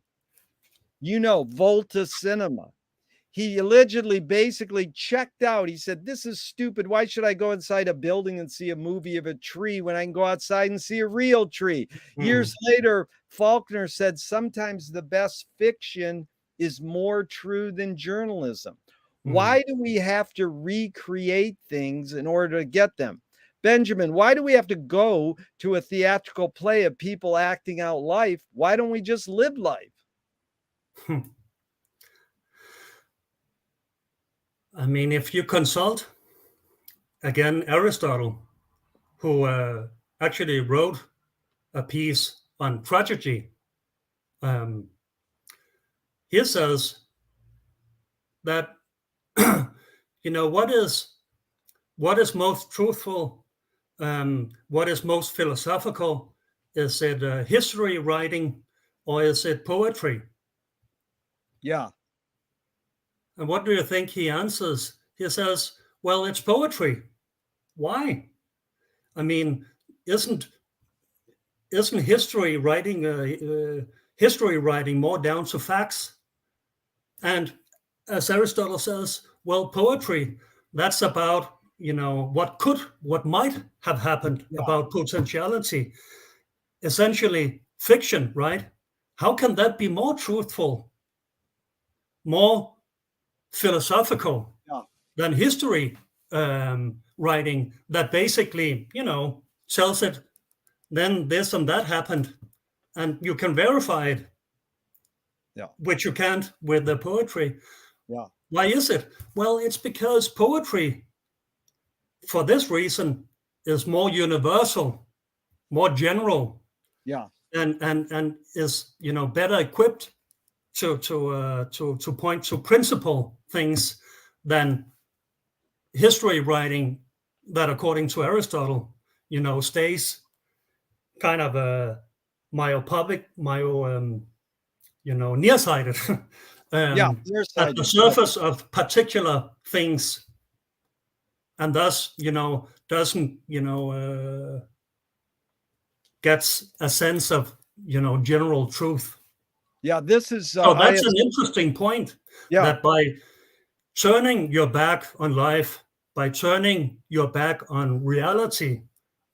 Volta Cinema. He allegedly basically checked out. He said, this is stupid. Why should I go inside a building and see a movie of a tree when I can go outside and see a real tree? Years later, Faulkner said, sometimes the best fiction is more true than journalism. Why do we have to recreate things in order to get them? Benjamin, why do we have to go to a theatrical play of people acting out life? Why don't we just live life? I mean, if you consult, again, Aristotle, who actually wrote a piece on tragedy, he says that, what is most truthful, what is most philosophical? Is it history writing or is it poetry? Yeah. And what do you think he answers? He says, well, it's poetry. Why? I mean, isn't history writing more down to facts? And as Aristotle says, well, poetry, that's about, what might have happened, about potentiality. Essentially fiction, right? How can that be more truthful, more philosophical than history writing that basically, tells it, then this and that happened. and you can verify it, Yeah. which you can't with the poetry. Yeah. Why is it? Well, it's because poetry, for this reason, is more universal, more general, Yeah. and is, better equipped to point to principle things than history writing that, according to Aristotle, stays kind of myopic, nearsighted, Yeah. at the Nearsighted. Yeah. surface of particular things, and thus, doesn't, gets a sense of, general truth. Yeah. This is, So that's an interesting point, yeah. that by turning your back on life, by turning your back on reality,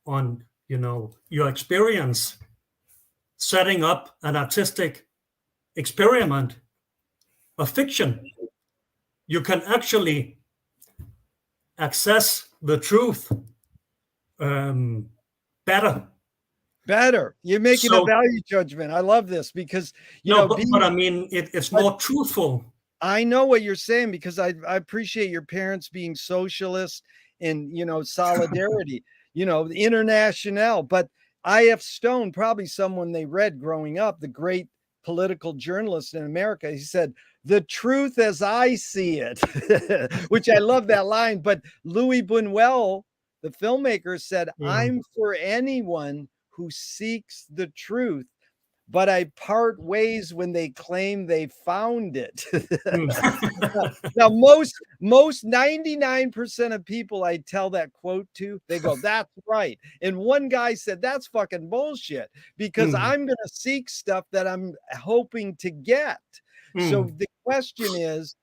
on, your experience, setting up an artistic experiment, a fiction, you can actually access the truth better. Better. You're making a So, value judgment. I love this because, no, but being, I mean, it's but more truthful. I know what you're saying because I appreciate your parents being socialists and, solidarity, the international. But I.F. Stone, probably someone they read growing up, the great political journalist in America, he said, "The truth as I see it," which I love that line. But Louis Buñuel, the filmmaker, said, Yeah. "I'm for anyone who seeks the truth, but I part ways when they claim they found it." Now, most 99% of people I tell that quote to, they go, "That's right." And one guy said, "That's fucking bullshit because Mm, I'm gonna seek stuff that I'm hoping to get." So mm, the question is,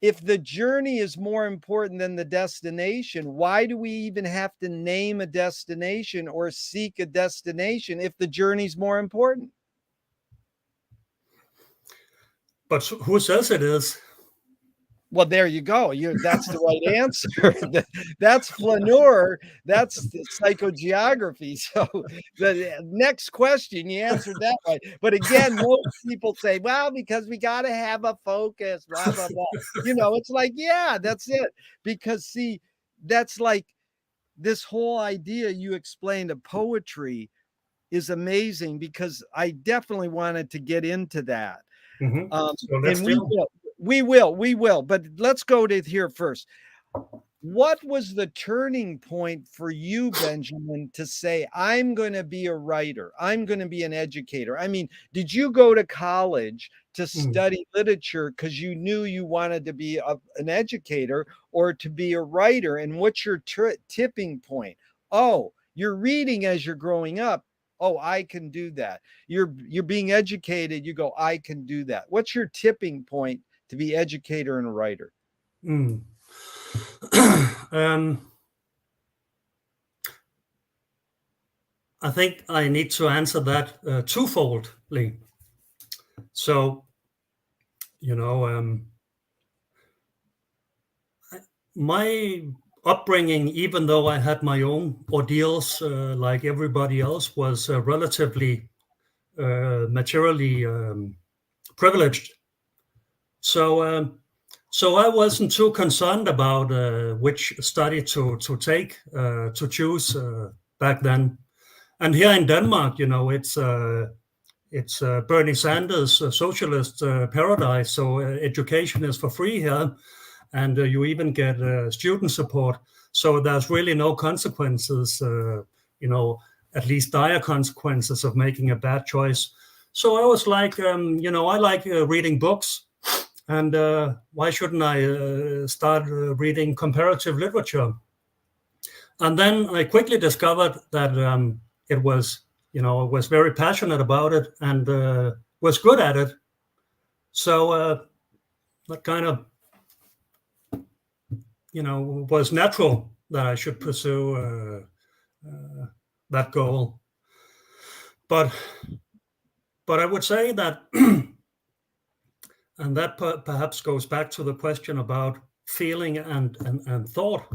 if the journey is more important than the destination, why do we even have to name a destination or seek a destination if the journey's more important? but who says it is? Well, there you go. That's the right answer. That's flaneur. That's the psychogeography. So the next question, you answered that right. But again, most people say, well, because we got to have a focus, blah, blah, blah. It's like, yeah, that's it. Because see, that's like this whole idea you explained of poetry is amazing because I definitely wanted to get into that. So let's And we still. will, we will. But let's go to here first. What was the turning point for you, Benjamin, to say, I'm going to be a writer? I'm going to be an educator? I mean, did you go to college to Mm, study literature because you knew you wanted to be an educator or to be a writer? And what's your tipping point? Oh, you're reading as you're growing up. Oh, I can do that. You're being educated. You go, I can do that. What's your tipping point to be educator and a writer? mm. um, I think I need to answer that twofoldly. So, you know, my upbringing, even though I had my own ordeals like everybody else, was relatively materially privileged. So, so I wasn't too concerned about which study to take, to choose back then. And here in Denmark, it's Bernie Sanders' socialist paradise. So education is for free here, and you even get student support. So there's really no consequences, at least dire consequences of making a bad choice. So I was like, I like reading books, and why shouldn't I start reading comparative literature? And then I quickly discovered that I was very passionate about it and was good at it. So that kind of, was natural that I should pursue that goal. But I would say that, and that perhaps goes back to the question about feeling and thought.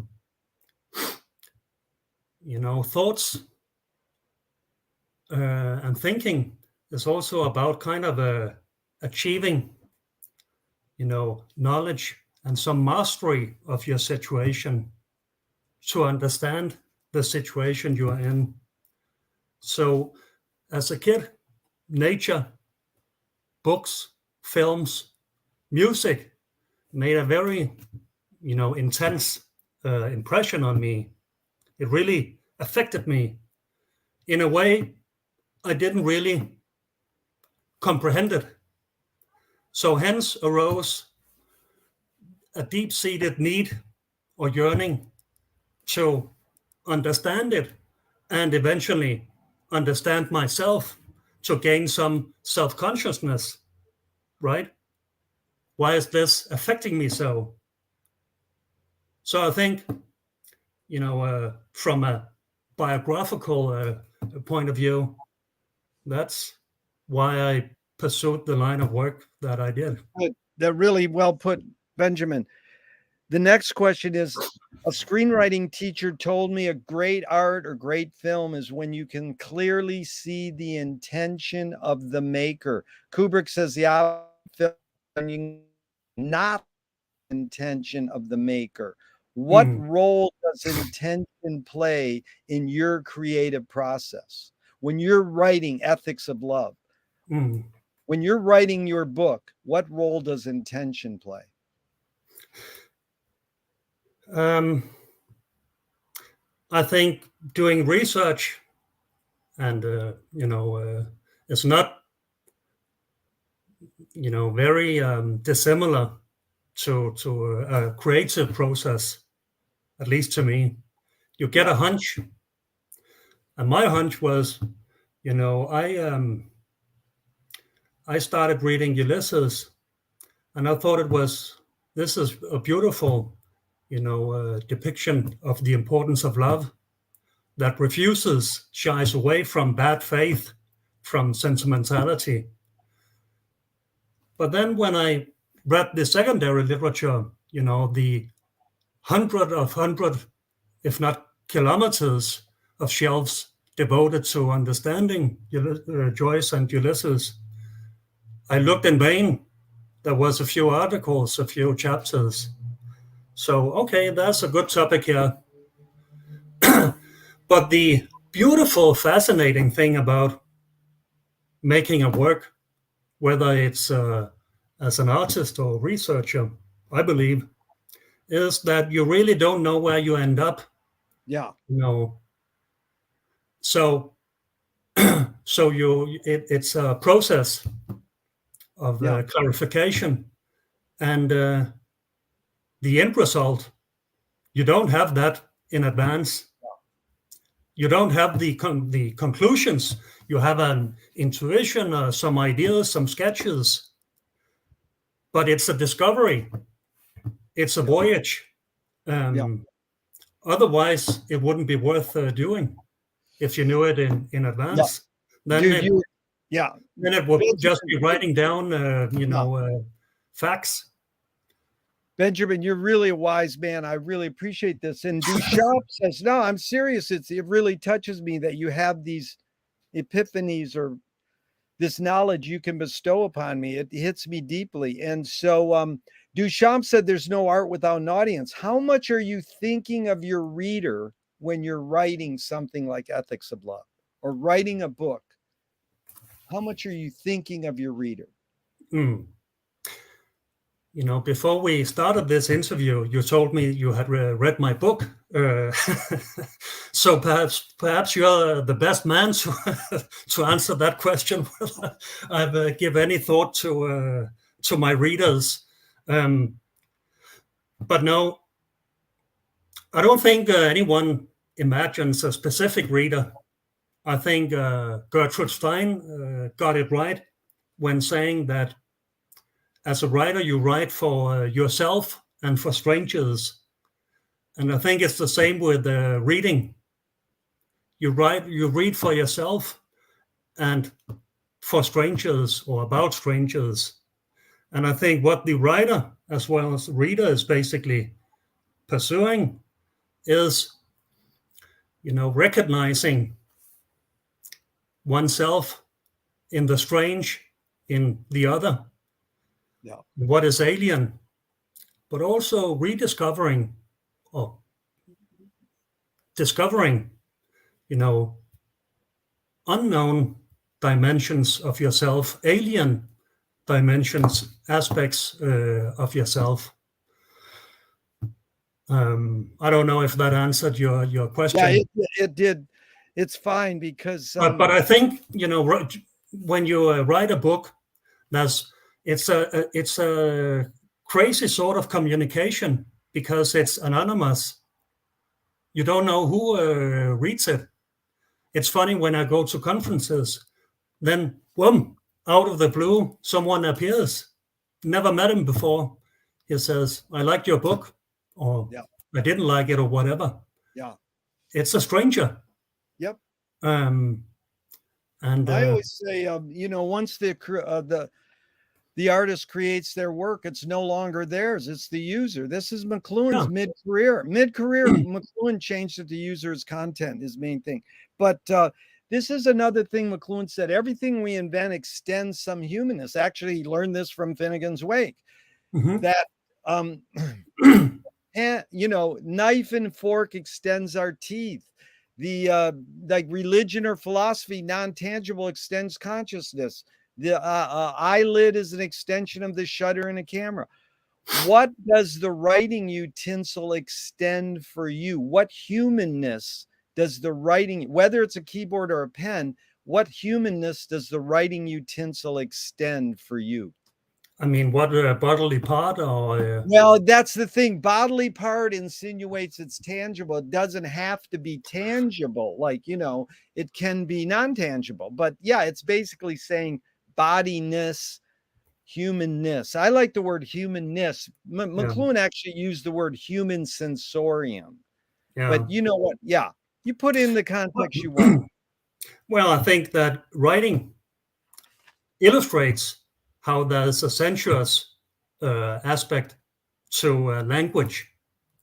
Thoughts and thinking is also about kind of achieving, knowledge and some mastery of your situation to understand the situation you are in. So as a kid, nature, books, films, music made a very, intense impression on me. It really affected me in a way I didn't really comprehend it. So hence arose a deep-seated need or yearning to understand it and eventually understand myself, to gain some self-consciousness, right? Why is this affecting me so? So I think, from a biographical point of view, that's why I pursued the line of work that I did. That really well put, Benjamin. The next question is, a screenwriting teacher told me a great art or great film is when you can clearly see the intention of the maker. Kubrick says the film not intention of the maker. What role does intention play in your creative process? When you're writing Ethics of Love, when you're writing your book, what role does intention play? I think doing research and, it's not, very dissimilar to a creative process, at least to me. You get a hunch. And my hunch was, I started reading Ulysses, and I thought this is a beautiful, depiction of the importance of love that shies away from bad faith, from sentimentality. But then when I read the secondary literature, the hundred, if not kilometers of shelves devoted to understanding Joyce and Ulysses, I looked in vain. There was a few articles, a few chapters. So, okay, that's a good topic here. But the beautiful, fascinating thing about making a work, whether it's as an artist or researcher, I believe, is that you really don't know where you end up. Yeah. So it's a process of clarification, and the end result, you don't have that in advance. You don't have the conclusions. You have an intuition, some ideas, some sketches, but it's a discovery. It's a voyage. Otherwise, it wouldn't be worth doing if you knew it in advance. Then it would just be writing down, facts. Benjamin, you're really a wise man. I really appreciate this. And Duchamp says, no, I'm serious. It really touches me that you have these epiphanies or this knowledge you can bestow upon me. It hits me deeply. And so Duchamp said there's no art without an audience. How much are you thinking of your reader when you're writing something like Ethics of Love or writing a book? How much are you thinking of your reader? Before we started this interview, you told me you had read my book. So perhaps you're the best man to answer that question. I've give any thought to my readers. But no, I don't think anyone imagines a specific reader. I think Gertrude Stein got it right when saying that as a writer, you write for yourself and for strangers. And I think it's the same with reading. You read for yourself and for strangers or about strangers. And I think what the writer as well as the reader is basically pursuing is, recognizing oneself in the strange, in the other, Yeah. what is alien, but also rediscovering or discovering, you know, unknown dimensions of yourself, alien dimensions, aspects of yourself. I don't know if that answered your Yeah, question. it did. It's fine because But I think, you know, when you write a book, it's a crazy sort of communication because it's anonymous. You don't know who reads it. It's funny when I go to conferences, then boom, out of the blue, someone appears. Never met him before. He says, "I liked your book," or yeah, "I didn't like it," or whatever. yeah, It's a stranger. yep. Um, and I always say, you know, once the artist creates their work, it's no longer theirs. It's the user. This is yeah, McLuhan's mid-career. Mid-career, McLuhan changed it to user's content, his main thing. But this is another thing McLuhan said. Everything we invent extends some humanness. Actually, he learned this from Finnegan's Wake. mhm. That and you know, knife and fork extends our teeth. The like religion or philosophy, non-tangible, extends consciousness. The eyelid is an extension of the shutter in a camera. What does the writing utensil extend for you? What humanness does the writing, whether it's a keyboard or a pen, what humanness does the writing utensil extend for you? I mean, what bodily part or Well, that's the thing. Bodily part insinuates it's tangible. It doesn't have to be tangible. Like, you know, it can be non-tangible. But yeah, it's basically saying bodiness, humanness. I like the word humanness. yeah, McLuhan actually used the word human sensorium. yeah. But you know what? Yeah, you put in the context you want. Well, I think that writing illustrates how there's a sensuous aspect to language,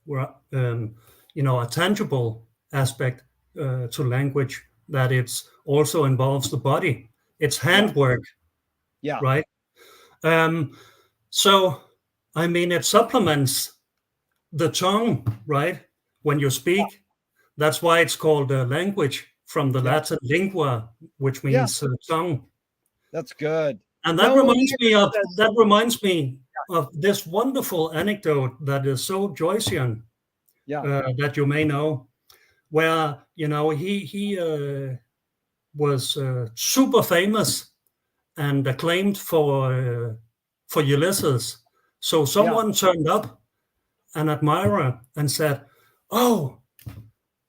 where you know, a tangible aspect to language, that it's also involves the body. It's Yeah, handwork, yeah, right? Um, so, I mean, it supplements the tongue, right? When you speak, that's why it's called language, from the yeah, Latin lingua, which yeah. means tongue. That's good. And No one ever says, that reminds me of this wonderful anecdote that is so Joycean, yeah, that you may know, where, you know, he was super famous and acclaimed for Ulysses. So yeah. someone turned up, an admirer, and said, "Oh,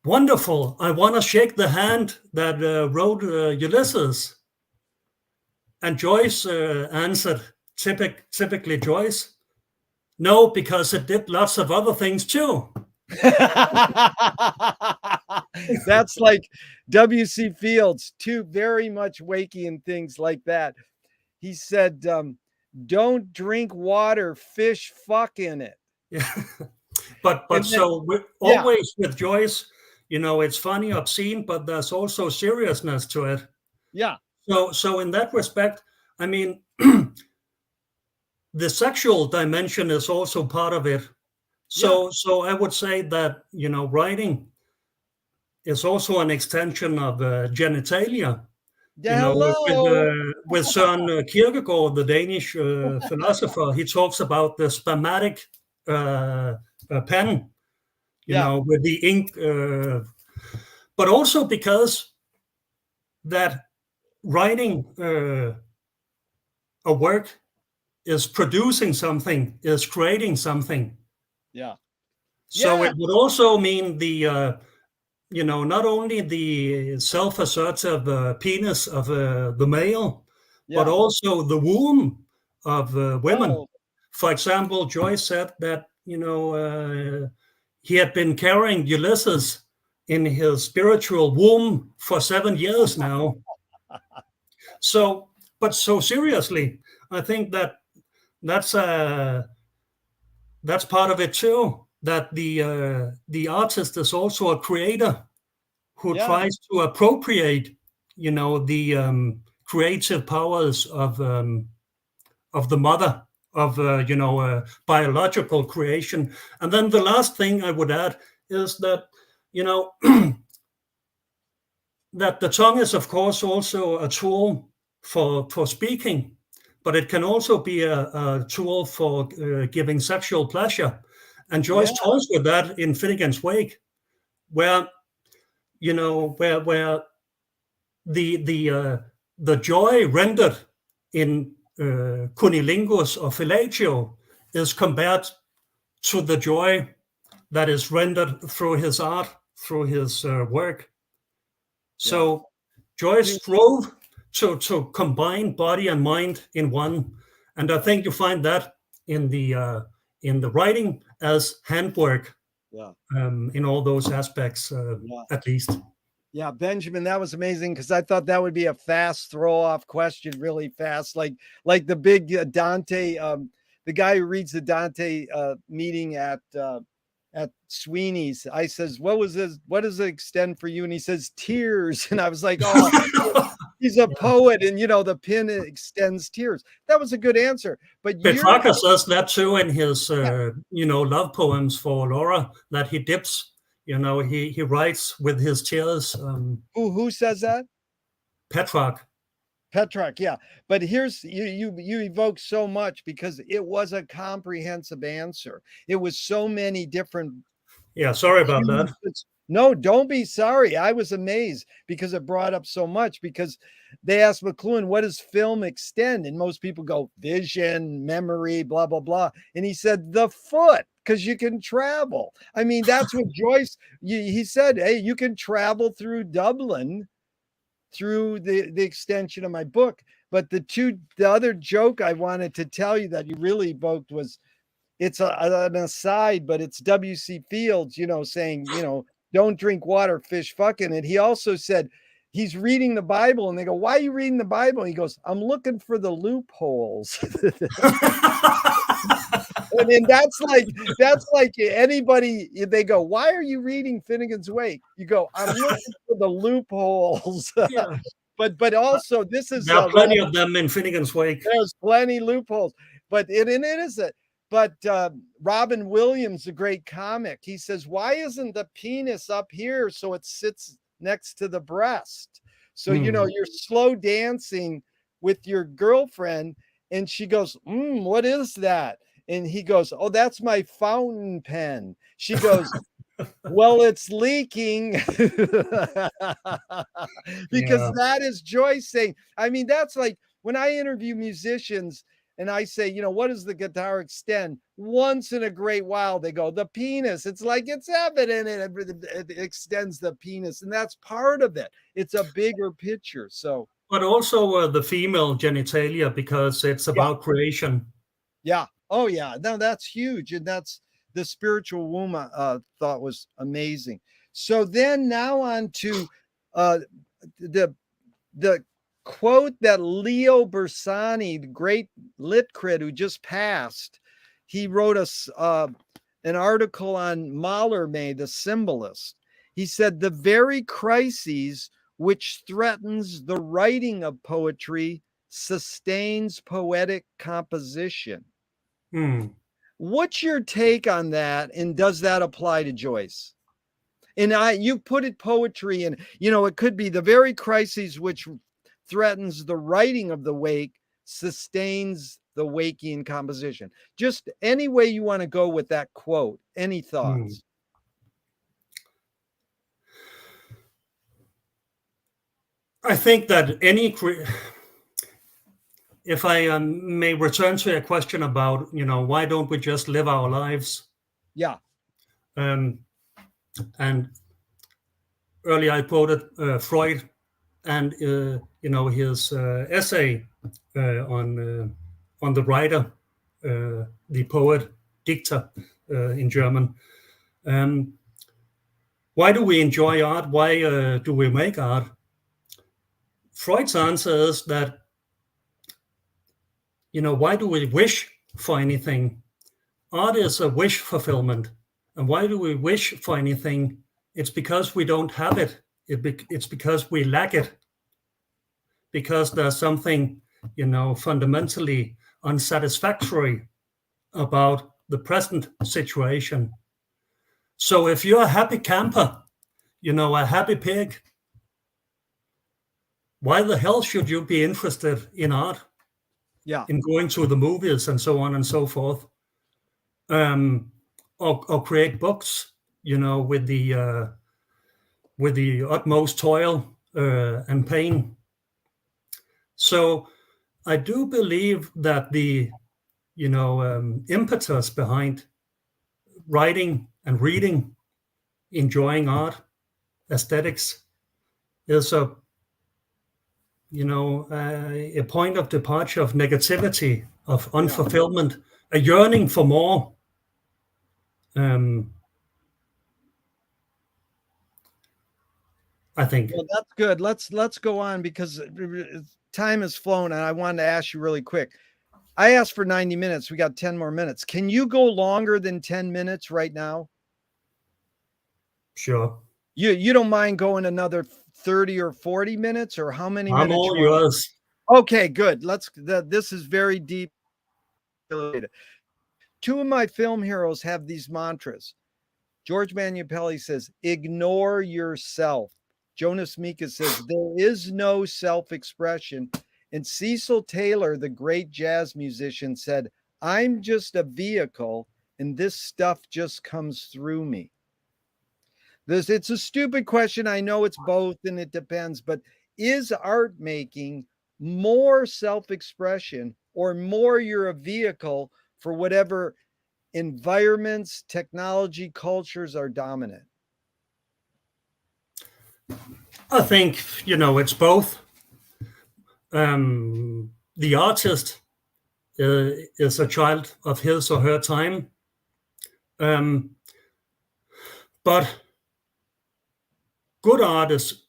wonderful! I want to shake the hand that wrote Ulysses." And Joyce answered, typically Joyce, "No, because it did lots of other things too." That's like W.C. Fields, too very much wakey and things like that. He said, don't drink water, fish fuck in it. Yeah. And But then, so yeah, always with Joyce, you know, it's funny, obscene, but there's also seriousness to it. yeah, So in that respect, I mean, the sexual dimension is also part of it. yeah. So I would say that, you know, writing is also an extension of genitalia. You know, Hello. with Søren Kierkegaard, the Danish philosopher, he talks about the spermatic pen, you Yeah, know, with the ink, but also because that writing a work is producing something, is creating something. yeah, So yeah, it would also mean the you know, not only the self-assertive penis of the male, but yeah. also the womb of women. Oh, For example, Joyce said that, you know, he had been carrying Ulysses in his spiritual womb for 7 years now. So, but so seriously, I think that that's that's part of it too. That the artist is also a creator who yeah, tries to appropriate, you know, the creative powers of the mother of biological creation. And then the last thing I would add is that that the tongue is, of course, also a tool for speaking, but it can also be a tool for giving sexual pleasure. And Joyce Yeah. toys with that in Finnegan's Wake, where where the joy rendered in cunnilingus or fellatio is compared to the joy that is rendered through his art, through his work. So Joyce strove to combine body and mind in one, and I think you find that in the writing as handwork. Yeah. In all those aspects, at least. Yeah, Benjamin, that was amazing because I thought that would be a fast throw off question, really fast, like the big Dante, the guy who reads the Dante meeting at Sweeney's. I says, what does it extend for you? And he says, tears. And I was like, oh, he's a poet, and the pen extends tears. That was a good answer. But Petrarca says that too in his love poems for Laura, that he dips. He writes with his tears. Who says that? Petrarch, yeah. But here's you evoke so much because it was a comprehensive answer. It was so many different. Yeah, sorry about that. No, don't be sorry. I was amazed because it brought up so much, because they asked McLuhan, what does film extend? And most people go vision, memory, blah, blah, blah. And he said the foot, because you can travel. I mean, that's what Joyce, he said, hey, you can travel through Dublin through the extension of my book. But the other joke I wanted to tell you that you really evoked was, it's an aside, but it's W.C. Fields, saying, don't drink water, fish fucking. And he also said he's reading the Bible, and they go, why are you reading the Bible? And he goes, I'm looking for the loopholes. And that's like anybody, they go, why are you reading Finnegan's Wake? You go, I'm looking for the loopholes. Yeah. But also this is there are plenty of them in Finnegan's Wake. There's plenty loopholes, but it is it. But Robin Williams, a great comic, he says, why isn't the penis up here so it sits next to the breast? So, you're slow dancing with your girlfriend, and she goes, what is that? And he goes, oh, that's my fountain pen. She goes, well, it's leaking. Because that is Joyce saying, I mean, that's like when I interview musicians, and I say, what does the guitar extend? Once in a great while, they go, the penis. It's like, it's evident it extends the penis. And that's part of it. It's a bigger picture. So, but also the female genitalia, because it's about creation. Yeah. Oh, yeah. No, that's huge. And that's the spiritual womb thought was amazing. So then now on to the quote that Leo Bersani, the great lit crit who just passed, he wrote us an article on Mallarmé, the symbolist. He said, the very crises which threatens the writing of poetry sustains poetic composition. What's your take on that? And does that apply to Joyce? And you put it poetry, and it could be the very crises which threatens the writing of the wake sustains the Wakean composition. Just any way you want to go with that quote. Any thoughts? I think that if I may return to a question about, why don't we just live our lives? Yeah. And earlier I quoted Freud and his essay on the writer, the poet, Dichter in German. Why do we enjoy art? Why do we make art? Freud's answer is that, why do we wish for anything? Art is a wish fulfillment. And why do we wish for anything? It's because we don't have it. It's because we lack it. because there's something, fundamentally unsatisfactory about the present situation. So if you're a happy camper, a happy pig, why the hell should you be interested in art, Yeah. in going to the movies and so on and so forth, or create books, with the utmost toil and pain. So I do believe that the impetus behind writing and reading, enjoying art, aesthetics, is a point of departure of negativity, of unfulfillment, a yearning for more. I think. Well, that's good. Let's go on, because time has flown, and I wanted to ask you really quick. I asked for 90 minutes. We got 10 more minutes. Can you go longer than 10 minutes right now? Sure. You don't mind going another 30 or 40 minutes, or how many I'm minutes? all yours. Okay, good. This is very deep related. Two of my film heroes have these mantras. George Manupelli says, ignore yourself. Jonas Mekas says, there is no self-expression. And Cecil Taylor, the great jazz musician, said, I'm just a vehicle, and this stuff just comes through me. It's a stupid question. I know it's both, and it depends, but is art making more self-expression, or more you're a vehicle for whatever environments, technology, cultures are dominant? I think, it's both. The artist is a child of his or her time. But good art is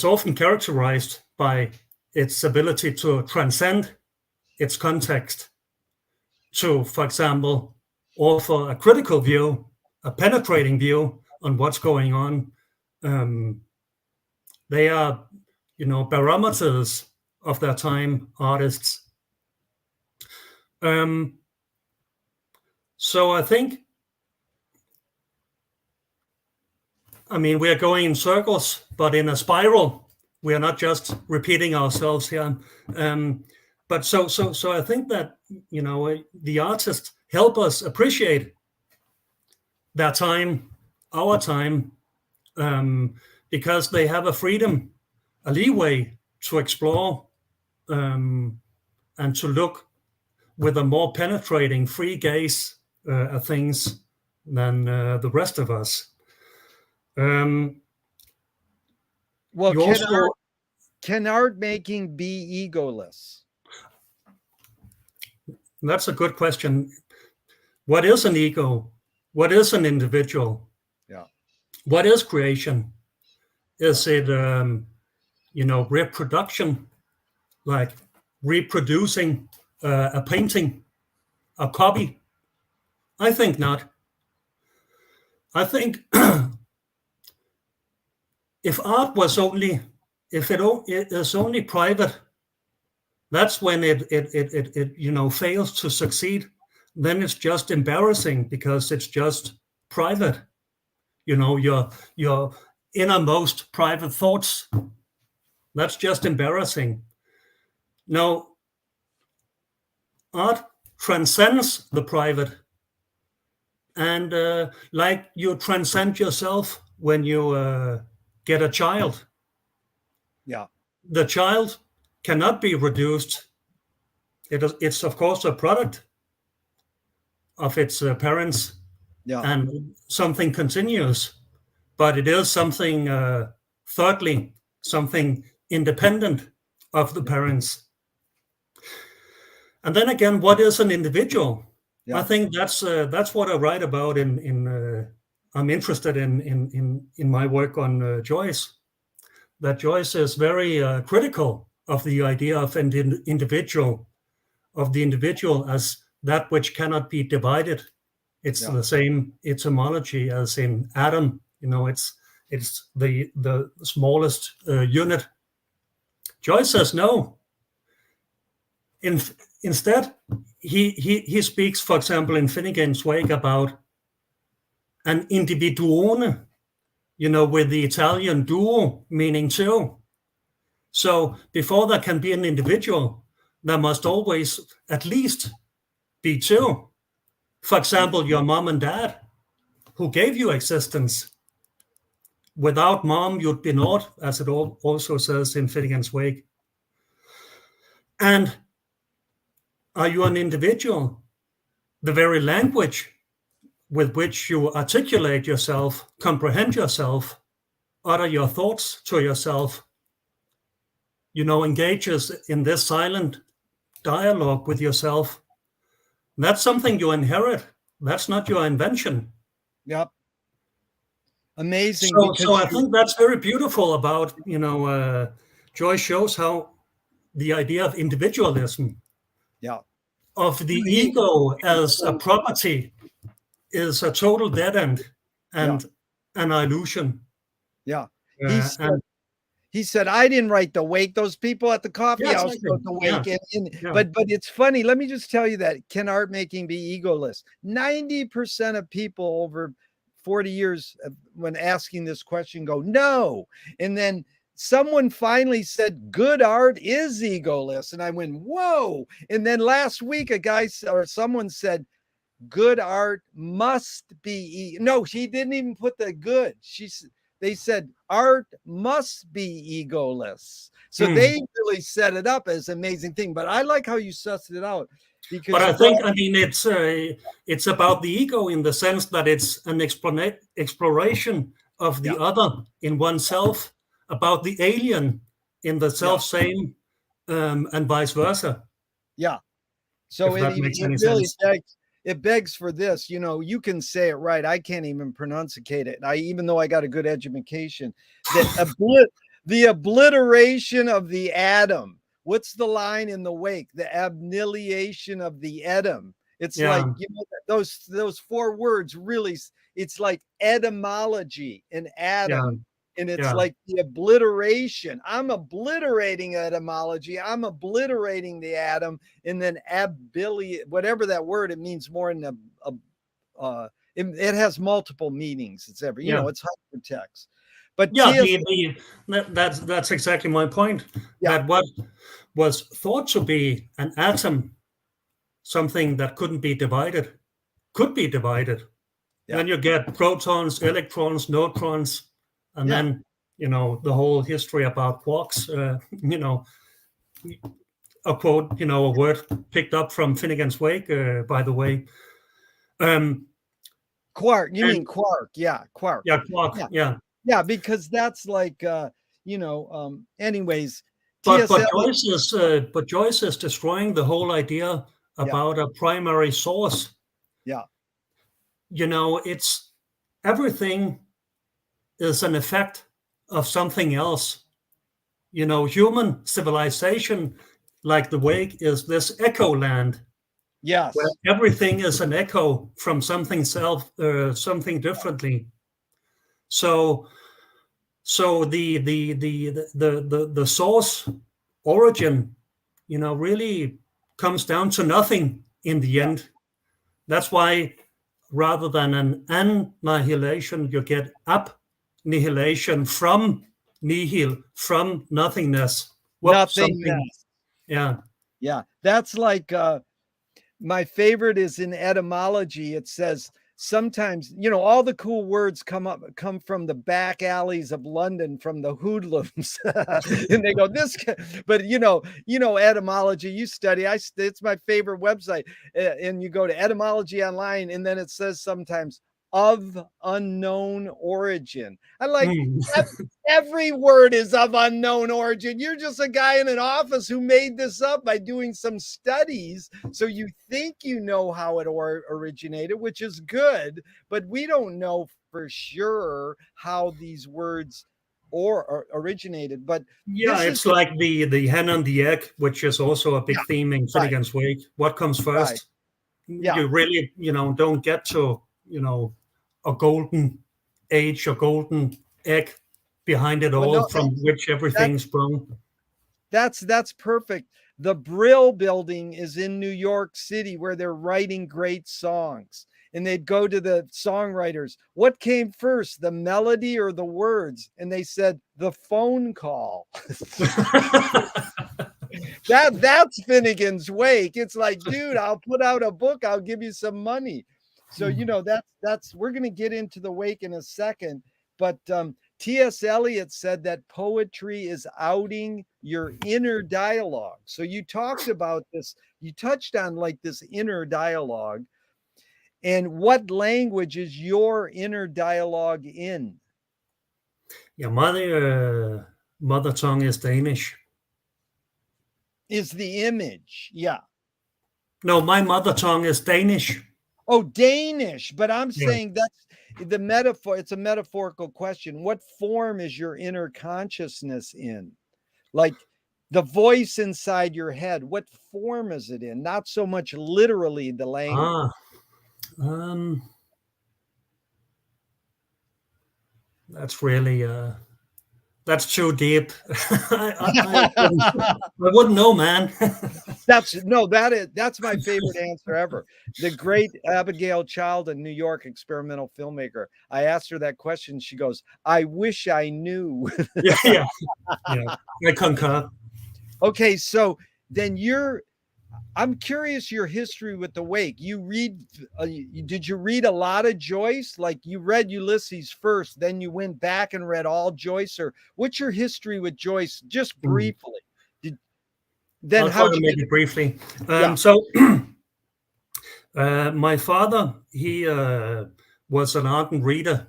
often characterized by its ability to transcend its context, to, for example, offer a critical view, a penetrating view on what's going on. They are, barometers of their time, artists. So I think, we are going in circles, but in a spiral. We are not just repeating ourselves here. But so I think that, the artists help us appreciate their time, our time, because they have a freedom, a leeway to explore and to look with a more penetrating, free gaze at things than the rest of us. Well, can art making be egoless? That's a good question. What is an ego? What is an individual? Yeah. What is creation? Is it, reproduction, like reproducing a painting, a copy? I think not. I think if art was if it is only private, that's when it fails to succeed. Then it's just embarrassing, because it's just private. Your innermost private thoughts. That's just embarrassing. No, art transcends the private, and like you transcend yourself when you get a child. Yeah. The child cannot be reduced. It's of course a product of its parents, and something continuous, but it is something, thirdly, something independent of the parents. And then again, what is an individual? Yeah. I think that's what I write about I'm interested in my work on Joyce. That Joyce is very critical of the idea of an individual, of the individual as that which cannot be divided. It's the same etymology as in Adam. It's it's the smallest unit. Joyce says no. Instead, he speaks, for example, in Finnegan's Wake about an individuone, with the Italian duo, meaning two. So before there can be an individual, there must always at least be two. For example, your mom and dad, who gave you existence. Without mom, you'd be naught, as it also says in Finnegan's Wake. And are you an individual? The very language with which you articulate yourself, comprehend yourself, utter your thoughts to yourself, engages in this silent dialogue with yourself. That's something you inherit. That's not your invention. Yep. Amazing. So I think that's very beautiful about, Joyce shows how the idea of individualism, of the ego as a property, is a total dead end and an illusion. Yeah. He said, I didn't write the Wake. Those people at the coffee house wrote the Wake. Yeah. But it's funny. Let me just tell you that. Can art making be egoless? 90% of people over 40 years when asking this question go, no. And then someone finally said, good art is egoless. And I went, whoa. And then last week, someone said, good art must be. No, she didn't even put the good. They said art must be egoless. So they really set it up as an amazing thing. But I like how you sussed it out. But I think, it's about the ego in the sense that it's an exploration of the other in oneself, about the alien in the self-same, and vice versa. Yeah. So it begs for this, you can say it right. I can't even pronunciate it. Even though I got a good education, the obliteration of the atom. What's the line in the Wake? The annihilation of the atom. It's like, those four words really, it's like etymology and atom. And it's like the obliteration. I'm obliterating etymology. I'm obliterating the atom. And then whatever that word, it means more in it has multiple meanings. It's it's hypertext. But that's exactly my point. That what was thought to be an atom, something that couldn't be divided, could be divided. Then you get protons, electrons, neutrons, and then the whole history about quarks. A quote, a word picked up from Finnegan's Wake, by the way. Quark. You mean quark? Yeah, quark. Yeah, quark. Yeah, because that's like, anyways. But Joyce is destroying the whole idea about a primary source. Yeah. It's everything is an effect of something else. Human civilization, like the Wake, is this echo land. Yes. Where everything is an echo from something something differently. So the source origin, really comes down to nothing in the end. That's why rather than an annihilation, you get annihilation from nihil, from nothingness. Nothingness. Yeah. Yeah. That's like my favorite is in etymology. It says sometimes, all the cool words come from the back alleys of London, from the hoodlums. And they go, but etymology, you study, it's my favorite website. And you go to etymology online, and then it says sometimes of unknown origin. I like every word is of unknown origin. You're just a guy in an office who made this up by doing some studies. So you think you know how it originated, which is good, but we don't know for sure how these words originated. But it's like the hen and the egg, which is also a big theme in Finnegan's Wake. What comes first? Right. You really, don't get to, a golden age, a golden egg behind it Well, all no, from which that everything sprung. that's perfect. The Brill Building is in New York City where they're writing great songs. And they'd go to the songwriters, what came first, the melody or the words? And they said, the phone call. That's Finnegan's Wake. It's like, dude, I'll put out a book, I'll give you some money. So, you know, that's we're going to get into the Wake in a second. But T.S. Eliot said that poetry is outing your inner dialogue. So you talked about this, you touched on like this inner dialogue. And what language is your inner dialogue in? Yeah, my mother tongue is Danish. Is the image. Yeah. No, my mother tongue is Danish. Oh, Danish. But I'm Yeah. saying that's the metaphor. It's a metaphorical question. What form is your inner consciousness in? Like the voice inside your head, what form is it in? Not so much literally the language. Ah, that's really that's too deep. I wouldn't know, man. That's my favorite answer ever. The great Abigail Child in New York, experimental filmmaker. I asked her that question. She goes, I wish I knew. Yeah, I concur. Okay, so then I'm curious your history with the Wake. You read, did you read a lot of Joyce? Like you read Ulysses first, then you went back and read all Joyce, or what's your history with Joyce? Just briefly. Then I'll try to make it briefly. Yeah. So my father, he was an ardent reader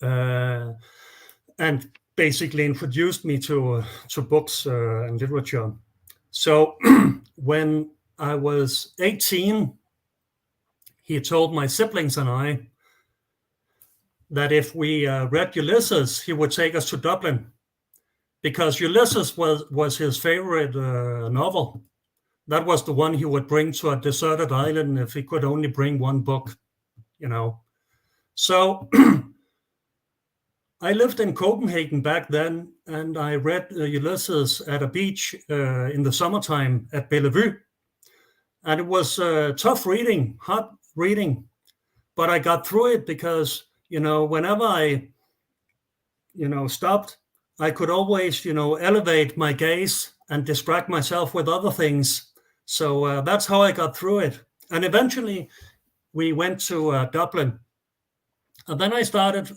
and basically introduced me to books and literature. So when I was 18, he told my siblings and I that if we read Ulysses, he would take us to Dublin, because Ulysses was his favorite novel. That was the one he would bring to a deserted island if he could only bring one book, you know. So I lived in Copenhagen back then, and I read Ulysses at a beach in the summertime at Bellevue. And it was tough reading, hard reading, but I got through it because, whenever I, stopped, I could always, elevate my gaze and distract myself with other things. So that's how I got through it. And eventually we went to Dublin. And then I started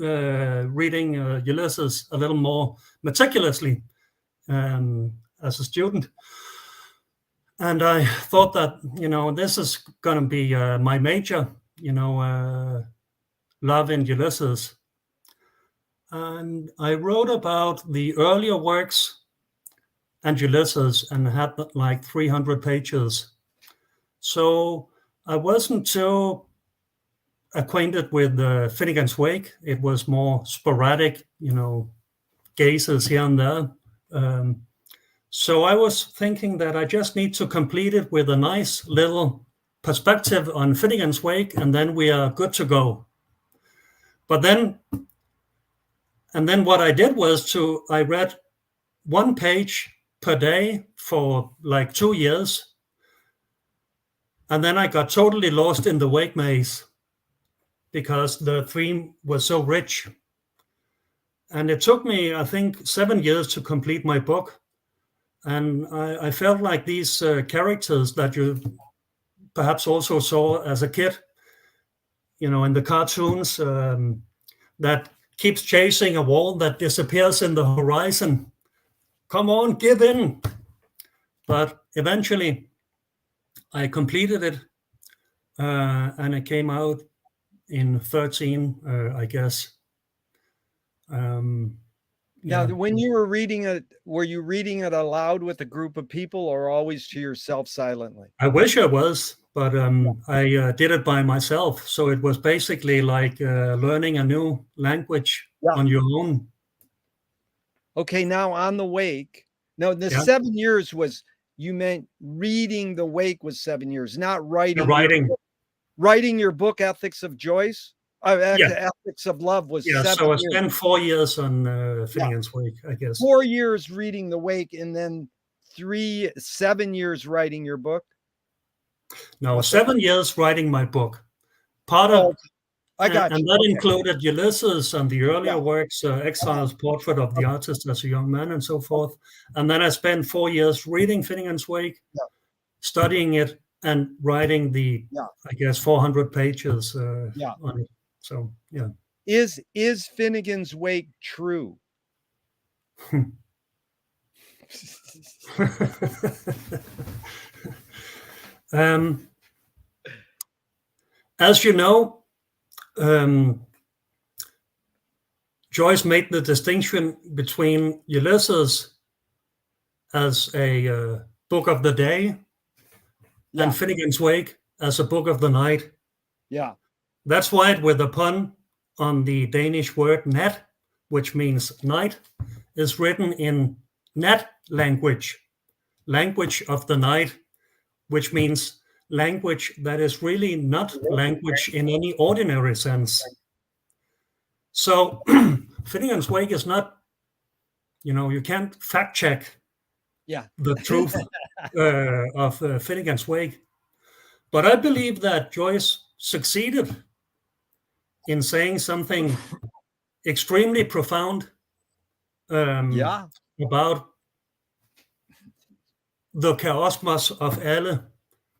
reading Ulysses a little more meticulously as a student. And I thought that, this is going to be my major, love in Ulysses. And I wrote about the earlier works and Ulysses and had like 300 pages. So I wasn't so acquainted with Finnegan's Wake. It was more sporadic, gazes here and there. So I was thinking that I just need to complete it with a nice little perspective on Finnegan's Wake, and then we are good to go. But then what I did was I read one page per day for like 2 years. And then I got totally lost in the Wake maze because the theme was so rich. And it took me, I think, 7 years to complete my book. And I felt like these characters that you perhaps also saw as a kid, in the cartoons, that keeps chasing a wall that disappears in the horizon. Come on, give in. But eventually I completed it, and it came out in 13, I guess. Now, when you were reading it, were you reading it aloud with a group of people or always to yourself silently? I wish I was, but I did it by myself. So it was basically like learning a new language on your own. Okay, now on the Wake. No, the 7 years you meant reading the Wake was 7 years, not writing. Writing Your book, Ethics of Joyce? Yeah, The Ethics of Love was yeah. 7 So I years. spent 4 years on Yeah, Finnegan's Wake, I guess. 4 years reading The Wake, and then 7 years writing your book. No, 7 years writing my book. Part Oh, of I got and you. that Okay. included Ulysses and the Yeah. earlier works, Exile's Portrait of the Artist as a Young Man, and so forth. And then I spent 4 years reading Finnegan's Wake, Yeah. studying it, and writing the, Yeah. I guess, 400 pages Yeah. on it. So, yeah. Is Finnegan's Wake true? As you know, Joyce made the distinction between Ulysses as a book of the day Yeah. and Finnegan's Wake as a book of the night. Yeah. That's why, with a pun on the Danish word nat, which means night, is written in nat language, language of the night, which means language that is really not language in any ordinary sense. So Finnegan's Wake is not, you can't fact check the truth of Finnegan's Wake. But I believe that Joyce succeeded in saying something extremely profound about the chaosmos of alle,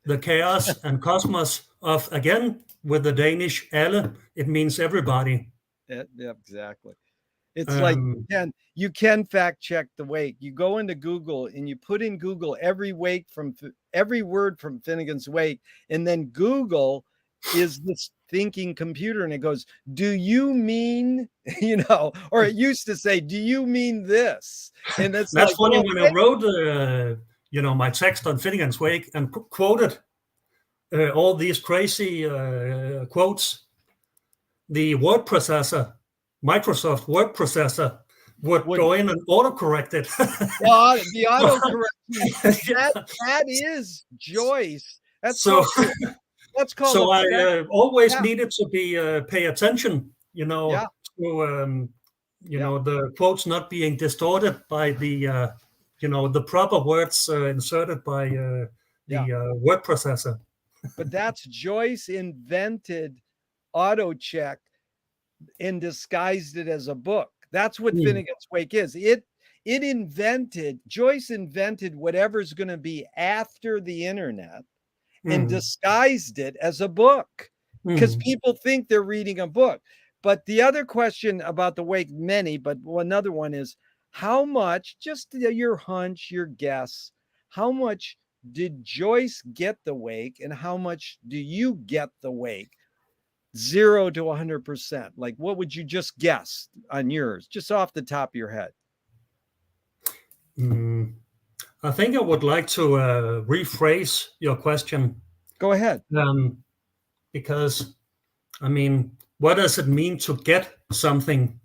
the chaos and cosmos of, again, with the Danish alle, it means everybody. Yeah, exactly. It's like you can fact check the Wake. You go into Google and you put in Google every word from Finnegan's Wake, and then Google is this thinking computer, and it goes, "Do you mean?" Or it used to say, "Do you mean this?" And that's funny. When I wrote, my text on Finnegan's Wake and quoted all these crazy quotes, the word processor, Microsoft word processor, would go in and autocorrect it. Well, the autocorrect, that is Joyce. That's called. So I always needed to be pay attention, to the quotes not being distorted by the the proper words inserted by the word processor. But that's Joyce invented auto check and disguised it as a book. That's what Finnegan's Wake is. Joyce invented whatever's going to be after the internet and disguised it as a book because people think they're reading a book. But the other question about the Wake, but another one is, how much, just your hunch, your guess, how much did Joyce get the Wake and how much do you get the Wake? 0 to 100%. Like, what would you just guess on yours, just off the top of your head? I think I would like to rephrase your question. Go ahead. Because, what does it mean to get something?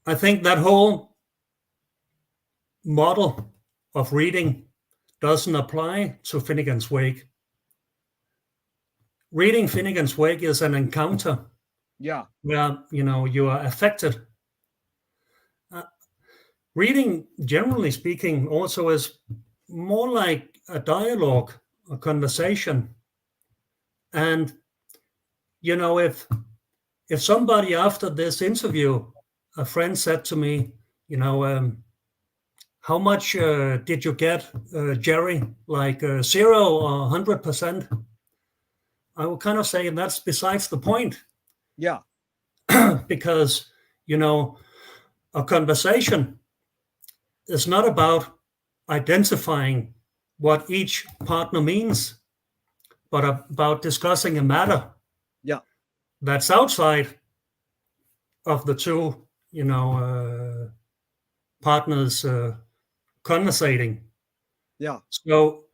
I think that whole model of reading doesn't apply to Finnegan's Wake. Reading Finnegan's Wake is an encounter. Yeah. Where, you are affected. Reading, generally speaking, also is more like a dialogue, a conversation. And, if somebody after this interview, a friend said to me, how much did you get, Jerry? Like 0 or 100%? I will kind of say that's besides the point. Yeah. Because, a conversation is not about identifying what each partner means, but about discussing a matter that's outside of the two, partners conversating. Yeah. So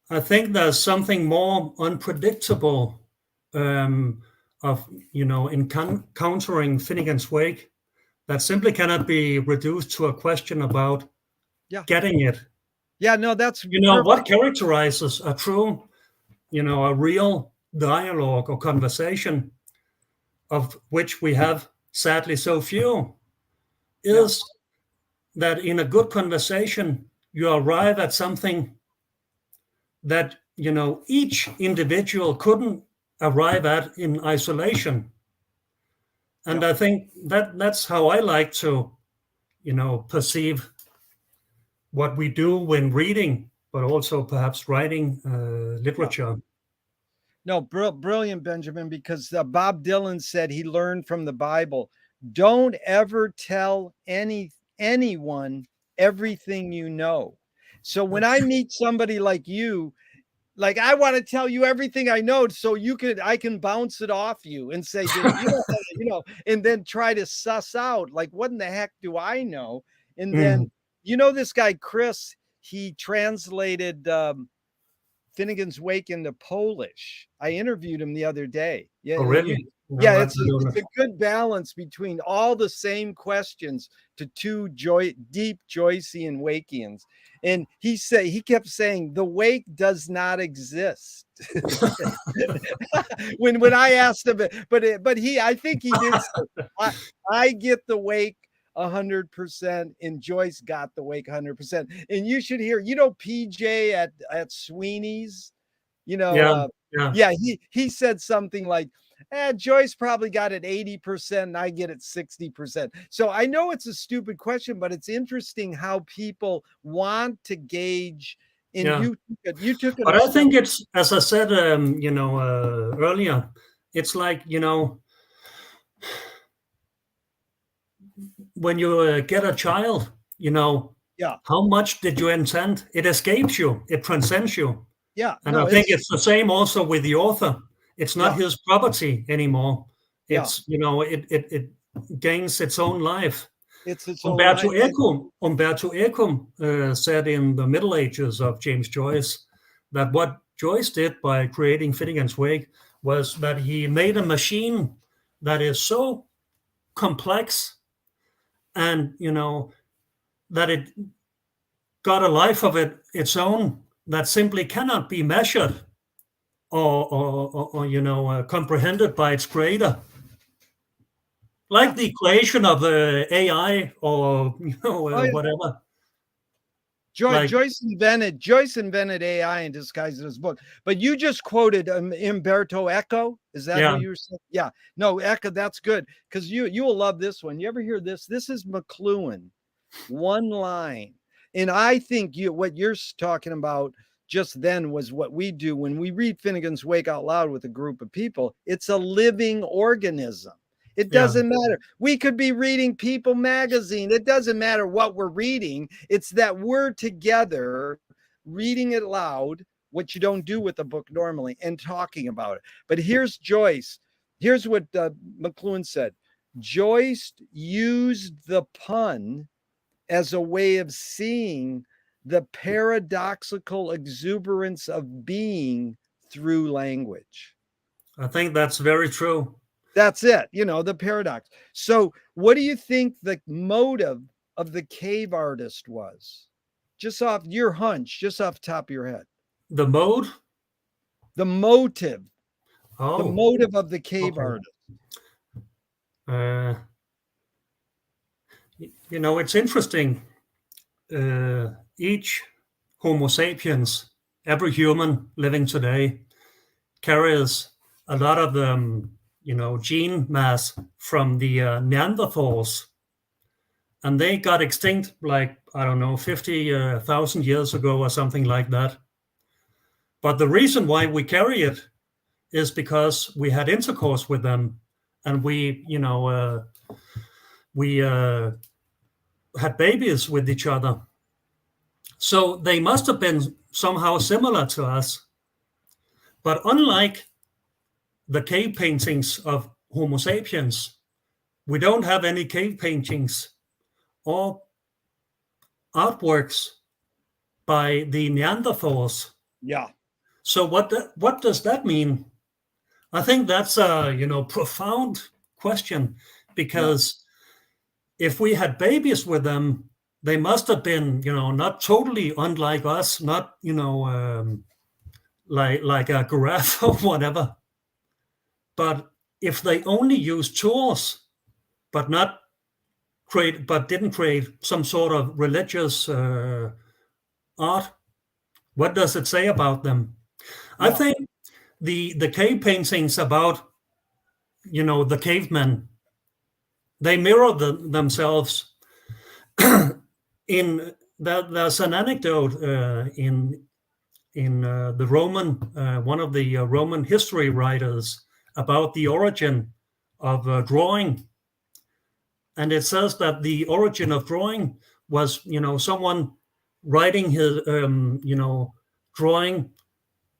I think there's something more unpredictable of, encountering Finnegan's Wake that simply cannot be reduced to a question about getting it. Yeah, no, that's what characterizes a true, a real dialogue or conversation, of which we have sadly so few, Yeah. is that in a good conversation, you arrive at something that, each individual couldn't arrive at in isolation. And Yeah. I think that's how I like to, perceive what we do when reading, but also perhaps writing Yeah. literature. No, brilliant, Benjamin, because Bob Dylan said he learned from the Bible. Don't ever tell anyone everything you know. So when I meet somebody like you, like I want to tell you everything I know, so I can bounce it off you and say, and then try to suss out like what in the heck do I know? And then Mm. this guy Chris, he translated Finnegan's Wake into Polish. I interviewed him the other day. Yeah, Oh, really? No, yeah, I it's don't. a good balance between all the same questions to two deep Joycean Wakeans. And he kept saying the wake does not exist. when I asked him, but I think he did say, I get the wake 100%, and Joyce got the wake 100%. And you should hear, PJ at Sweeney's, Yeah, yeah, yeah, he said something like, Joyce probably got it 80% and I get it 60%. So I know it's a stupid question, but it's interesting how people want to gauge. And yeah. you took it But a I step. think it's, as I said, earlier, it's like, when you get a child, Yeah, how much did you intend? It escapes you, it transcends you. yeah, And I no, think it's the same also with the author. It's not yeah, his property anymore. yeah. It's, it gains its own life. It's its own Umberto life. Eco, Umberto Eco said in the Middle Ages of James Joyce that what Joyce did by creating Finnegan's Wake was that he made a machine that is so complex, and that it got a life of its own that simply cannot be measured or comprehended by its creator, like Yeah. the creation of AI or Oh, yeah. whatever. Like, Joyce invented AI in disguise in his book. But you just quoted Umberto Eco. Is that who yeah, you were saying? Yeah. No, Eco, that's good. Because you will love this one. You ever hear this? This is McLuhan. One line. And I think what you're talking about just then was what we do when we read Finnegan's Wake out loud with a group of people. It's a living organism. It yeah, doesn't matter. We could be reading People magazine. It doesn't matter what we're reading. It's that we're together reading it loud, what you don't do with a book normally, and talking about it. But here's Joyce. Here's what McLuhan said. Joyce used the pun as a way of seeing the paradoxical exuberance of being through language. I think that's very true. That's it, the paradox. So, what do you think the motive of the cave artist was? Just off your hunch, just off the top of your head. The mode. The motive, the Oh, motive of the cave okay. artist. It's interesting. Each Homo sapiens, every human living today, carries a lot of the gene mass from the Neanderthals, and they got extinct like, I don't know, 50,000 years ago or something like that. But the reason why we carry it is because we had intercourse with them, and we had babies with each other. So they must have been somehow similar to us. But unlike the cave paintings of Homo sapiens, we don't have any cave paintings or artworks by the Neanderthals. Yeah. So what does that mean? I think that's a profound question, because if we had babies with them, they must have been not totally unlike us, not like a giraffe or whatever. But if they only use tools, but didn't create some sort of religious art, what does it say about them? I think the cave paintings about, the cavemen, they mirror themselves. There's an anecdote in the Roman, one of the Roman history writers, about the origin of drawing, and it says that the origin of drawing was, someone writing his, drawing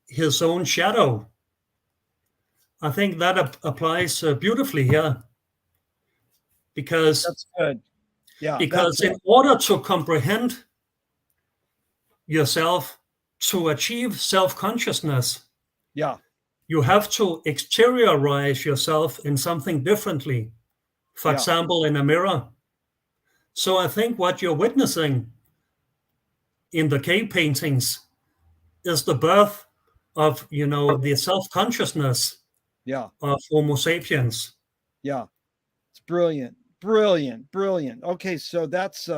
his own shadow. I think that applies beautifully here, because That's good. Yeah, because in order to comprehend yourself, to achieve self-consciousness, you have to exteriorize yourself in something differently. For example, in a mirror. So I think what you're witnessing in the cave paintings is the birth of, the self-consciousness of Homo sapiens. Yeah, it's brilliant, brilliant, brilliant. Okay, so that's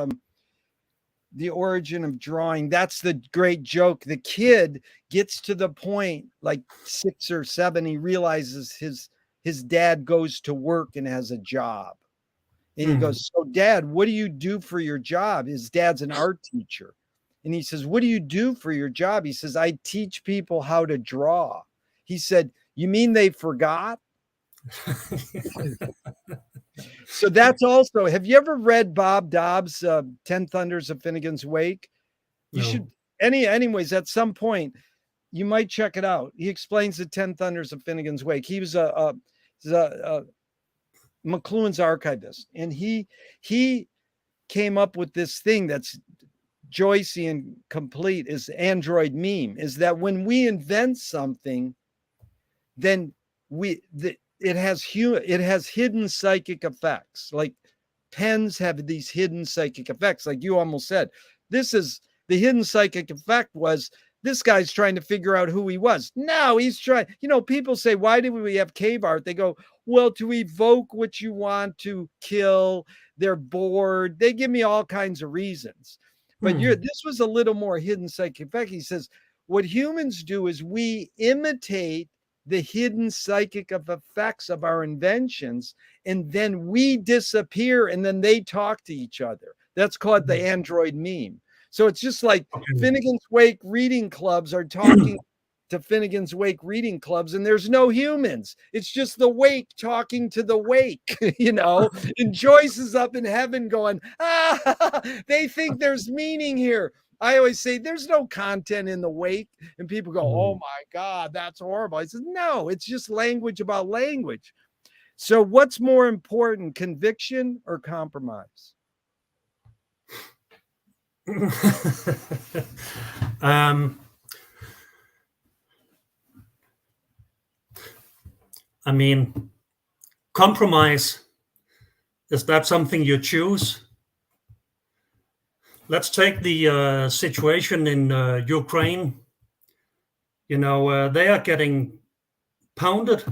the origin of drawing. That's the great joke. The kid gets to the point, like 6 or 7, he realizes his dad goes to work and has a job. And he goes, "So Dad, what do you do for your job?" His dad's an art teacher. And he says, "What do you do for your job?" He says, "I teach people how to draw." He said, "You mean they forgot?" So that's also, have you ever read Bob Dobbs' 10 Thunders of Finnegan's Wake? You should, anyways, at some point, you might check it out. He explains the 10 Thunders of Finnegan's Wake. He was a McLuhan's archivist, and he came up with this thing that's Joycean complete, is android meme, is that when we invent something, then it has hidden psychic effects. Like pens have these hidden psychic effects. Like you almost said, this is the hidden psychic effect was this guy's trying to figure out who he was. No, he's trying, people say, why do we have cave art? They go, well, to evoke what you want to kill. They're bored. They give me all kinds of reasons. But this was a little more hidden psychic effect. He says, what humans do is we imitate the hidden psychic effects of our inventions, and then we disappear, and then they talk to each other. That's called the android meme. So it's just like Finnegan's Wake reading clubs are talking to Finnegan's Wake reading clubs, and there's no humans. It's just the wake talking to the wake, and Joyce is up in heaven going, they think there's meaning here. I always say there's no content in the wake, and people go, oh my God, that's horrible. I said, no, it's just language about language. So what's more important, conviction or compromise? I mean, compromise, is that something you choose? Let's take the situation in Ukraine. They are getting pounded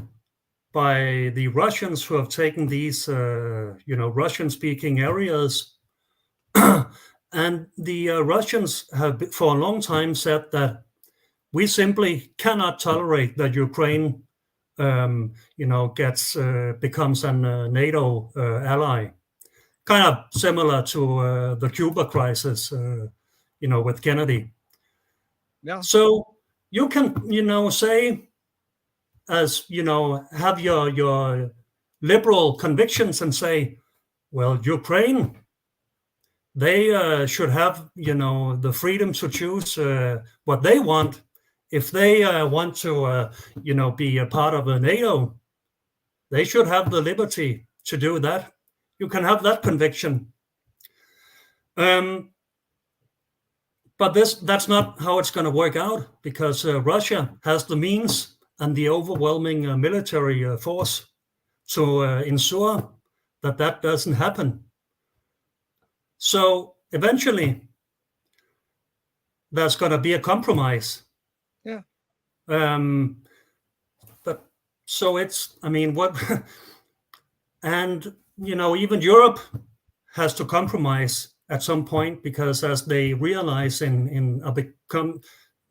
by the Russians, who have taken these, Russian-speaking areas. And the Russians have, for a long time, said that we simply cannot tolerate that Ukraine, becomes a NATO ally. Kind of similar to the Cuba crisis, with Kennedy. Yeah. So you can, say, as have your liberal convictions and say, well, Ukraine, they should have, the freedom to choose what they want. If they want to, be a part of a NATO, they should have the liberty to do that. You can have that conviction. But that's not how it's going to work out, because Russia has the means and the overwhelming military force to ensure that doesn't happen. So eventually, there's going to be a compromise. Yeah. But So it's, I mean, what, and even Europe has to compromise at some point, because as they realize become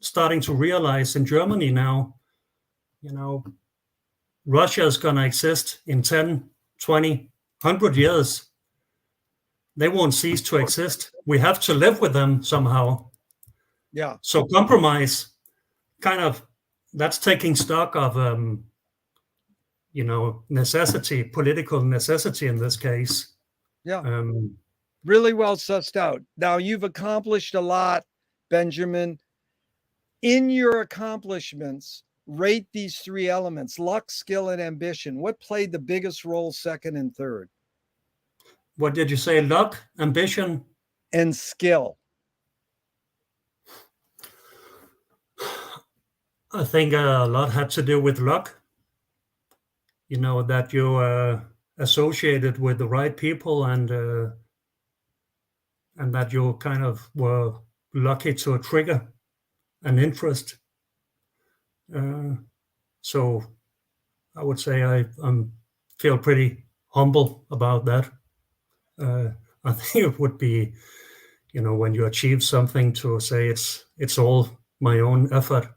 starting to realize in Germany now, Russia is going to exist in 10, 20, 100 years. They won't cease to exist. We have to live with them somehow. Yeah. So compromise, kind of, that's taking stock of necessity, political necessity in this case. Yeah. Really well sussed out. Now, you've accomplished a lot, Benjamin. In your accomplishments, rate these three elements: luck, skill, and ambition. What played the biggest role, second and third? What did you say? Luck, ambition, and skill. I think a lot had to do with luck. That you associated with the right people, and that you kind of were lucky to trigger an interest. So I would say I feel pretty humble about that. I think it would be, when you achieve something, to say it's all my own effort.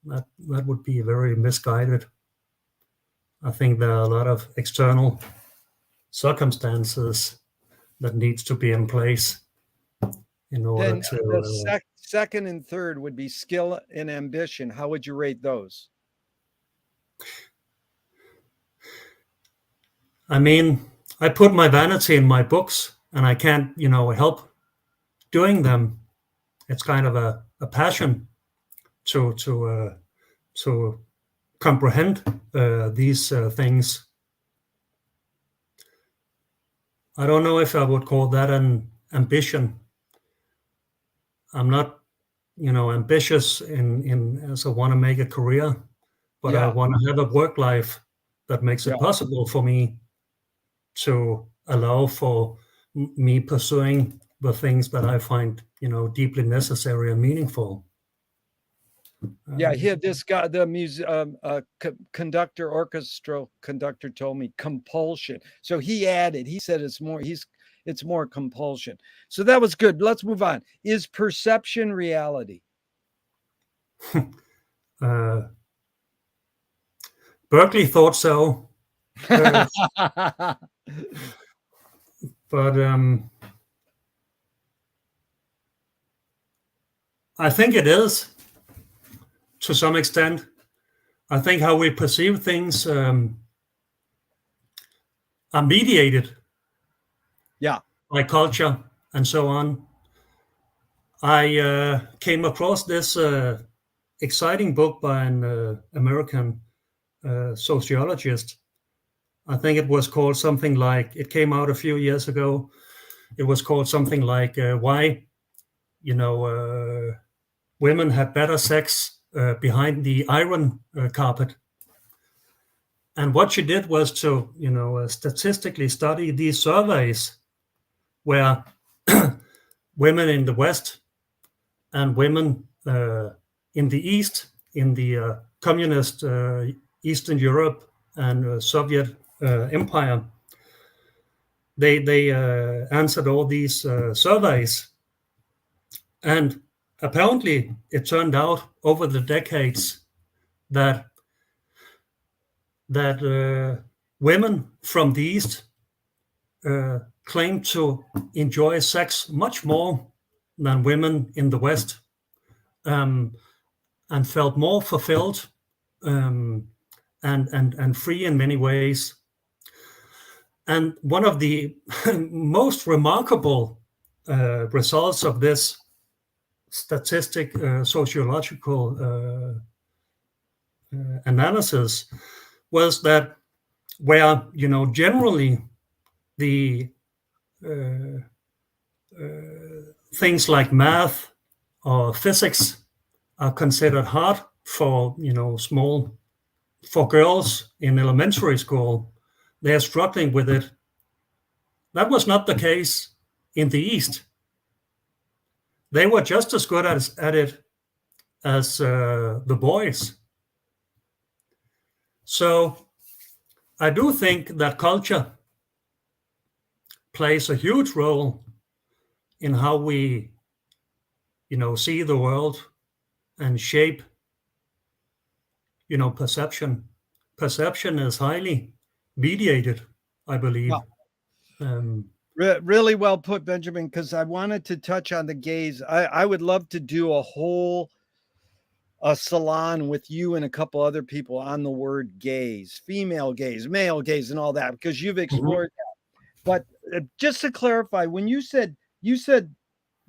That would be very misguided. I think there are a lot of external circumstances that needs to be in place in order Then to. the second and third would be skill and ambition. How would you rate those? I mean, I put my vanity in my books, and I can't, help doing them. It's kind of a passion to comprehend these things. I don't know if I would call that an ambition. I'm not, ambitious in as I want to make a career, but I want to have a work life that makes it possible for me to allow for me pursuing the things that I find, deeply necessary and meaningful. Here, this guy, the music conductor, orchestral conductor, told me compulsion. So he added, he said it's more compulsion. So that was good. Let's move on. Is perception reality? Berkeley thought so, but I think it is, to some extent. I think how we perceive things are mediated by culture and so on. I came across this exciting book by an American sociologist. I think it was called something like, it came out a few years ago. It was called something like why, women had better sex behind the iron carpet. And what she did was to, statistically study these surveys where women in the West and women in the East, in the communist Eastern Europe and Soviet Empire, they answered all these surveys. And apparently it turned out over the decades that women from the East claimed to enjoy sex much more than women in the West, and felt more fulfilled and free in many ways. And one of the most remarkable results of this statistic sociological analysis was that where, generally the things like math or physics are considered hard for, for girls in elementary school, they are struggling with it. That was not the case in the East. They were just as good at it as the boys. So I do think that culture plays a huge role in how we, see the world and shape, perception. Perception is highly mediated, I believe. Really well put, Benjamin, because I wanted to touch on the gaze. I would love to do a salon with you and a couple other people on the word gaze, female gaze, male gaze, and all that, because you've explored that. But just to clarify, when you said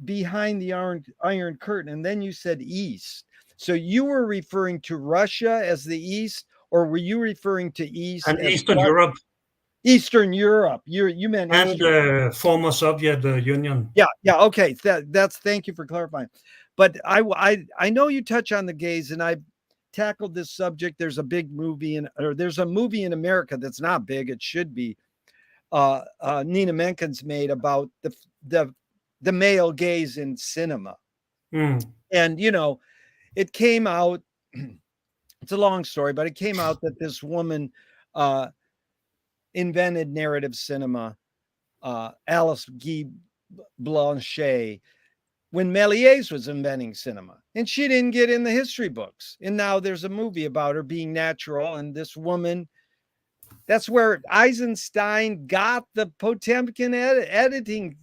behind the iron curtain, and then you said East. So you were referring to Russia as the East, or were you referring to East And as Eastern Europe. Eastern Europe? You meant and the former Soviet Union. Yeah. Okay. That's thank you for clarifying. But I know you touch on the gays, and I've tackled this subject. There's a big movie there's a movie in America that's not big. It should be. Nina Menkins made about the male gaze in cinema. And it came out, it's a long story, but it came out that this woman invented narrative cinema, Alice Guy Blanchet, when Méliès was inventing cinema, and she didn't get in the history books. And now there's a movie about her being natural, and this woman, that's where Eisenstein got the Potemkin editing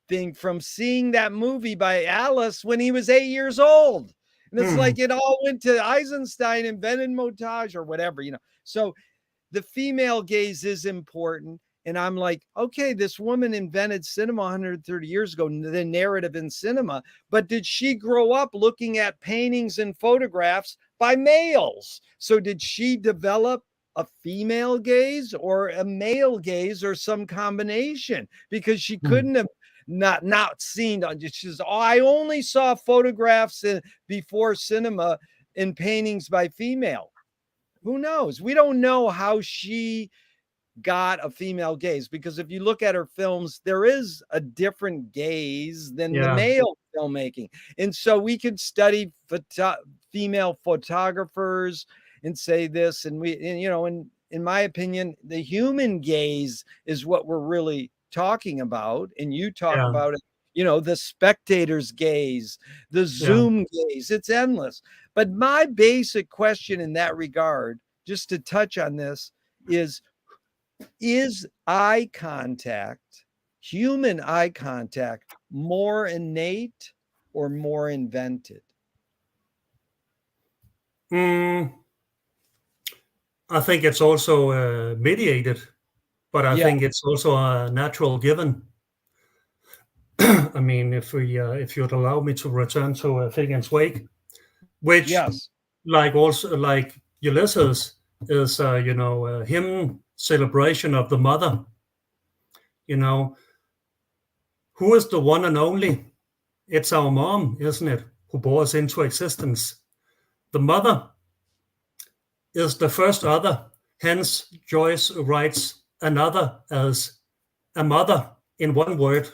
thing, from seeing that movie by Alice when he was 8 years old. And it's like it all went to Eisenstein, invented montage or whatever, So the female gaze is important. And I'm like, okay, this woman invented cinema 130 years ago, the narrative in cinema. But did she grow up looking at paintings and photographs by males? So did she develop a female gaze or a male gaze or some combination? Because she couldn't have not seen. She's, I only saw photographs before cinema in paintings by female. Who knows? We don't know how she got a female gaze, because if you look at her films, there is a different gaze than the male filmmaking. And so we could study female photographers and say this, and in my opinion, the human gaze is what we're really talking about. And you talk about it, the spectator's gaze, the zoom gaze, it's endless. But my basic question in that regard, just to touch on this, is eye contact, human eye contact, more innate or more invented? I think it's also mediated, but I think it's also a natural given. I mean, if you'd allow me to return to Finnegans Wake, which, like Ulysses, is hymn celebration of the mother. Who is the one and only? It's our mom, isn't it, who bore us into existence. The mother is the first other. Hence, Joyce writes another as a mother in one word.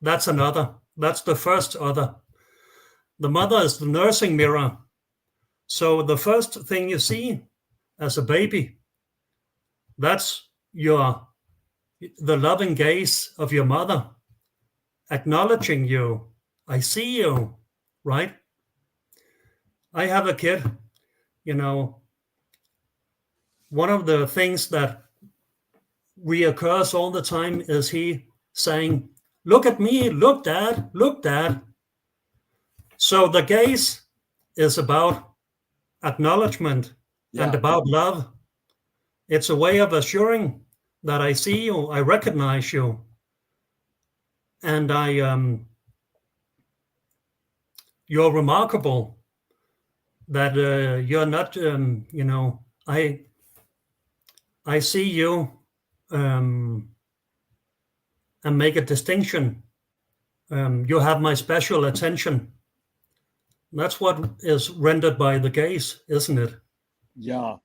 That's another. That's the first other. The mother is the nursing mirror. So the first thing you see as a baby, that's the loving gaze of your mother, acknowledging you. I see you, right? I have a kid, one of the things that reoccurs all the time is he saying, look at me, look, Dad, look, Dad. So the gaze is about acknowledgement and about love. It's a way of assuring that I see you, I recognize you, and you're remarkable, that you're not, I see you, and make a distinction. You have my special attention. That's what is rendered by the gaze, isn't it? Yeah.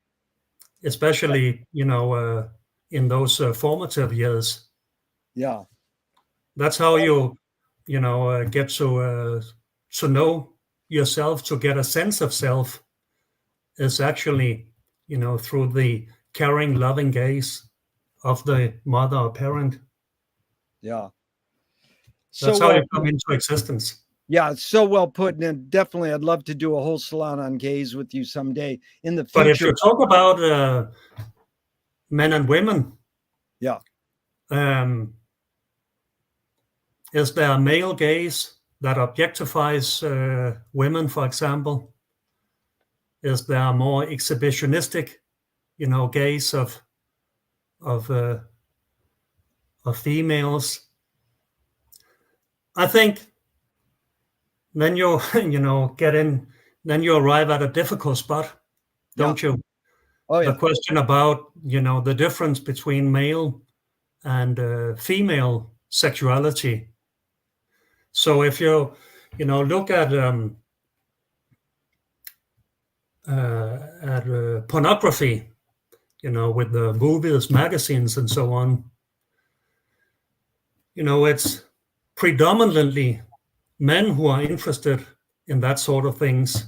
Especially, in those formative years. Yeah. That's how you get to know yourself, to get a sense of self, is actually, through the caring, loving gaze of the mother or parent. Yeah. So That's how well you come into existence. Yeah, it's so well put, and definitely I'd love to do a whole salon on gays with you someday in the But if future. you talk about men and women, Yeah. Is there a male gaze that objectifies women, for example? Is there a more exhibitionistic, gaze of uh, of females? I think then you get in, then you arrive at a difficult spot, don't you? Oh The yeah. question about the difference between male and female sexuality. So if you look at pornography, with the movies, magazines, and so on, it's predominantly men who are interested in that sort of things,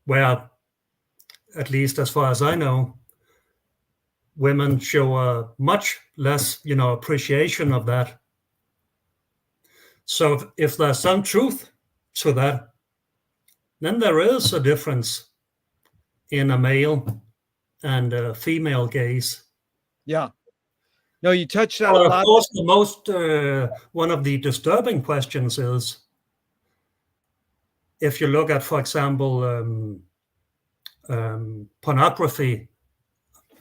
where, at least as far as I know, women show a much less, appreciation of that. So if there's some truth to that, then there is a difference in a male and a female gaze. Yeah. No, you touched on a But of lot. course, the most one of the disturbing questions is, if you look at, for example, pornography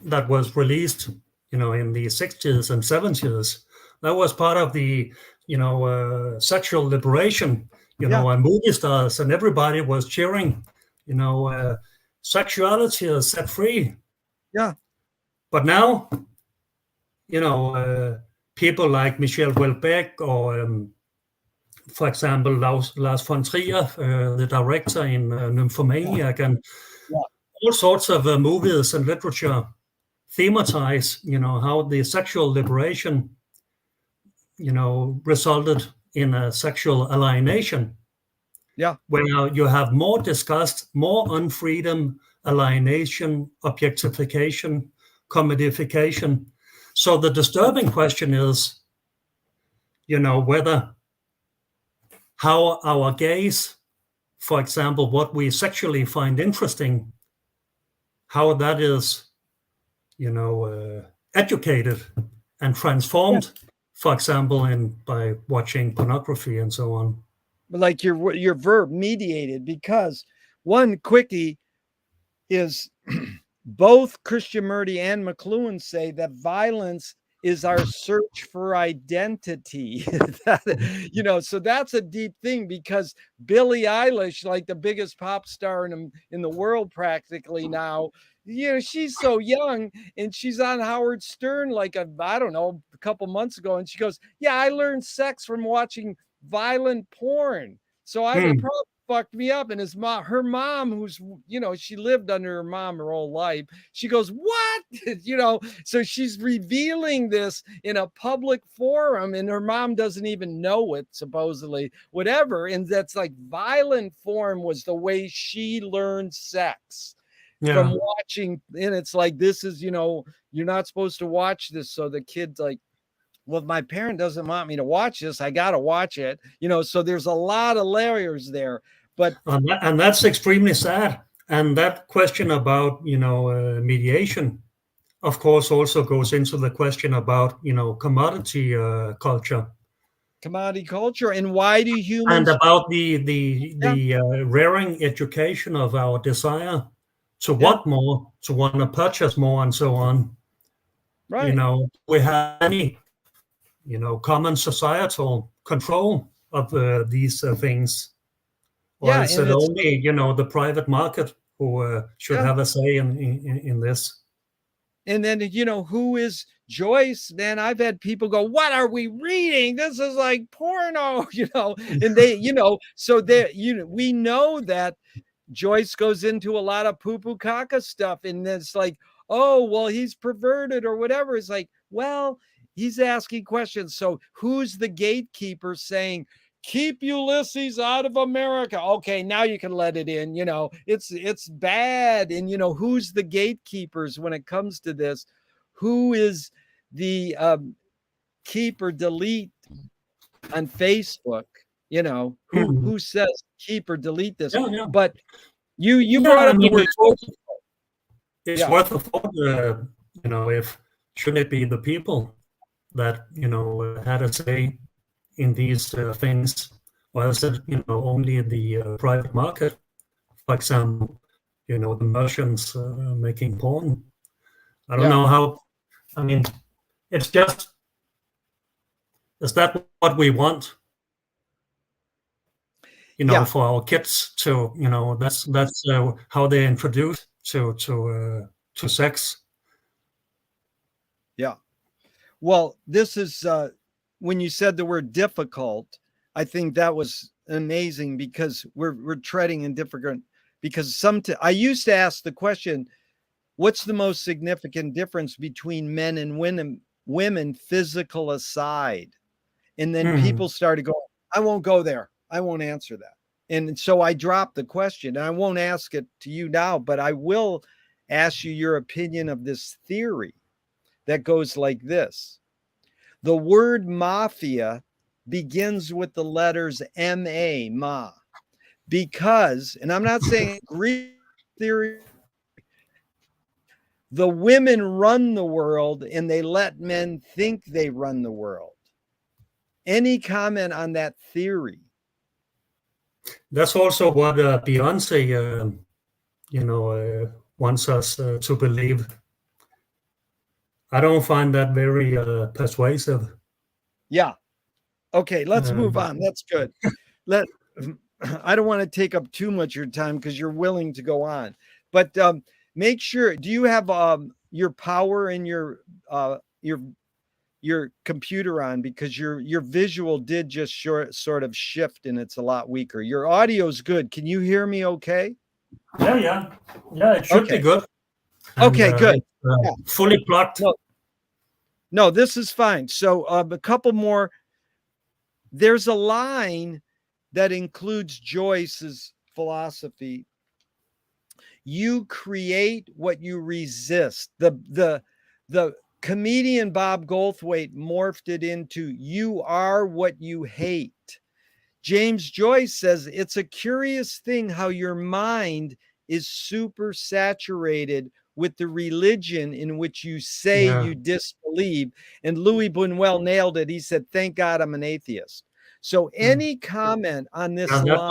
that was released, in the 60s and 70s, that was part of the, sexual liberation, and movie stars and everybody was cheering, sexuality is set free. Yeah. But now, people like Michel Houellebecq or, for example, Lars von Trier, the director in Nymphomaniac, and all sorts of movies and literature thematize, how the sexual liberation, resulted in a sexual alienation. Yeah. Where you have more disgust, more unfreedom, alienation, objectification, commodification. So the disturbing question is, whether how our gaze, for example, what we sexually find interesting, how that is, educated and transformed, for example, by watching pornography and so on. Like your verb mediated, because one quickie is both Krishnamurti and McLuhan say that violence is our search for identity. So that's a deep thing, because Billie Eilish, like the biggest pop star in the world practically now, she's so young, and she's on Howard Stern like I don't know, a couple months ago, and she goes, "Yeah, I learned sex from watching violent porn. So it probably fucked me up." And her mom, who's, she lived under her mom her whole life, she goes, "What?" So she's revealing this in a public forum, and her mom doesn't even know it, supposedly, whatever. And that's like, violent form was the way she learned sex. From watching. And it's like, this is, you're not supposed to watch this. So the kid's like, well, if my parent doesn't want me to watch this, I got to watch it. So there's a lot of layers there. But and that's extremely sad. And that question about mediation, of course, also goes into the question about commodity culture. Commodity culture, and why do humans? And about the rearing education of our desire to want more, to want to purchase more, and so on. Right. We have any common societal control of these things. Or is it only, the private market who should have a say in this? And then, who is Joyce? Man, I've had people go, "What are we reading? This is like porno," and they, so we know that Joyce goes into a lot of poo-poo caca stuff. And it's like, oh, well, he's perverted or whatever. It's like, well, he's asking questions. So who's the gatekeeper saying, keep Ulysses out of America. Okay, now you can let it in. It's bad. And who's the gatekeepers when it comes to this? Who is the keep or delete on Facebook? Who says keep or delete this? Yeah, yeah. But you brought up the word. It's worth a thought. If shouldn't it be the people that had a say in these things, or is it only in the private market? For example, the merchants making porn. I don't know how. I mean, it's just, is that what we want? For our kids to, that's how they're introduced to sex. Yeah. Well, this is when you said the word difficult, I think that was amazing because we're treading in different, because I used to ask the question, what's the most significant difference between men and women, physical aside? And then people started going, I won't go there. I won't answer that. And so I dropped the question, and I won't ask it to you now, but I will ask you your opinion of this theory that goes like this. The word mafia begins with the letters M-A, ma, because, and I'm not saying Greek theory, the women run the world and they let men think they run the world. Any comment on that theory? That's also what Beyonce, wants us to believe. I don't find that very persuasive. Yeah. Okay, let's move on. That's good. I don't want to take up too much of your time because you're willing to go on. But make sure, do you have your power in your computer on, because your visual did just sort of shift and it's a lot weaker. Your audio is good. Can you hear me okay? Yeah, it should be good. And, okay, good. Fully plugged. No, this is fine. So a couple more. There's a line that includes Joyce's philosophy. You create what you resist. The comedian Bob Goldthwait morphed it into you are what you hate. James Joyce says it's a curious thing how your mind is super saturated with the religion in which you say you disbelieve. And Louis Buñuel nailed it. He said, thank God I'm an atheist. So any comment on this line? That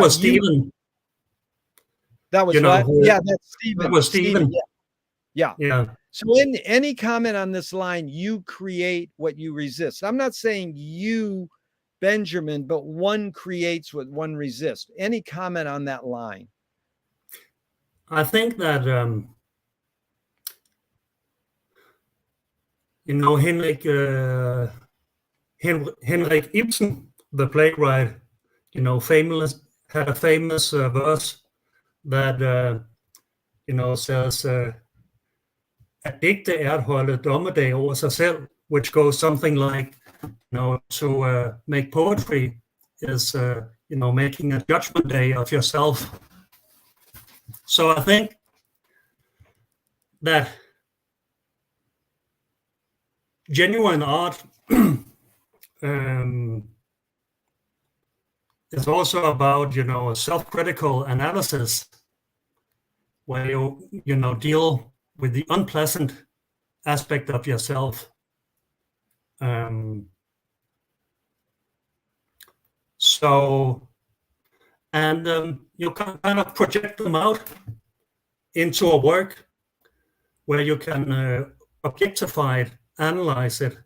was Stephen. That was what? That's Stephen. That was Stephen. Yeah. So any comment on this line, you create what you resist. I'm not saying you, Benjamin, but one creates what one resists. Any comment on that line? I think that, Henrik Ibsen, the playwright, had a famous verse that, says, at digte at holde dommedag over sig selv, which goes something like, to make poetry is, making a judgment day of yourself. So I think that genuine art is also about, a self-critical analysis where you deal with the unpleasant aspect of yourself. You can kind of project them out into a work where you can objectify it, analyze it,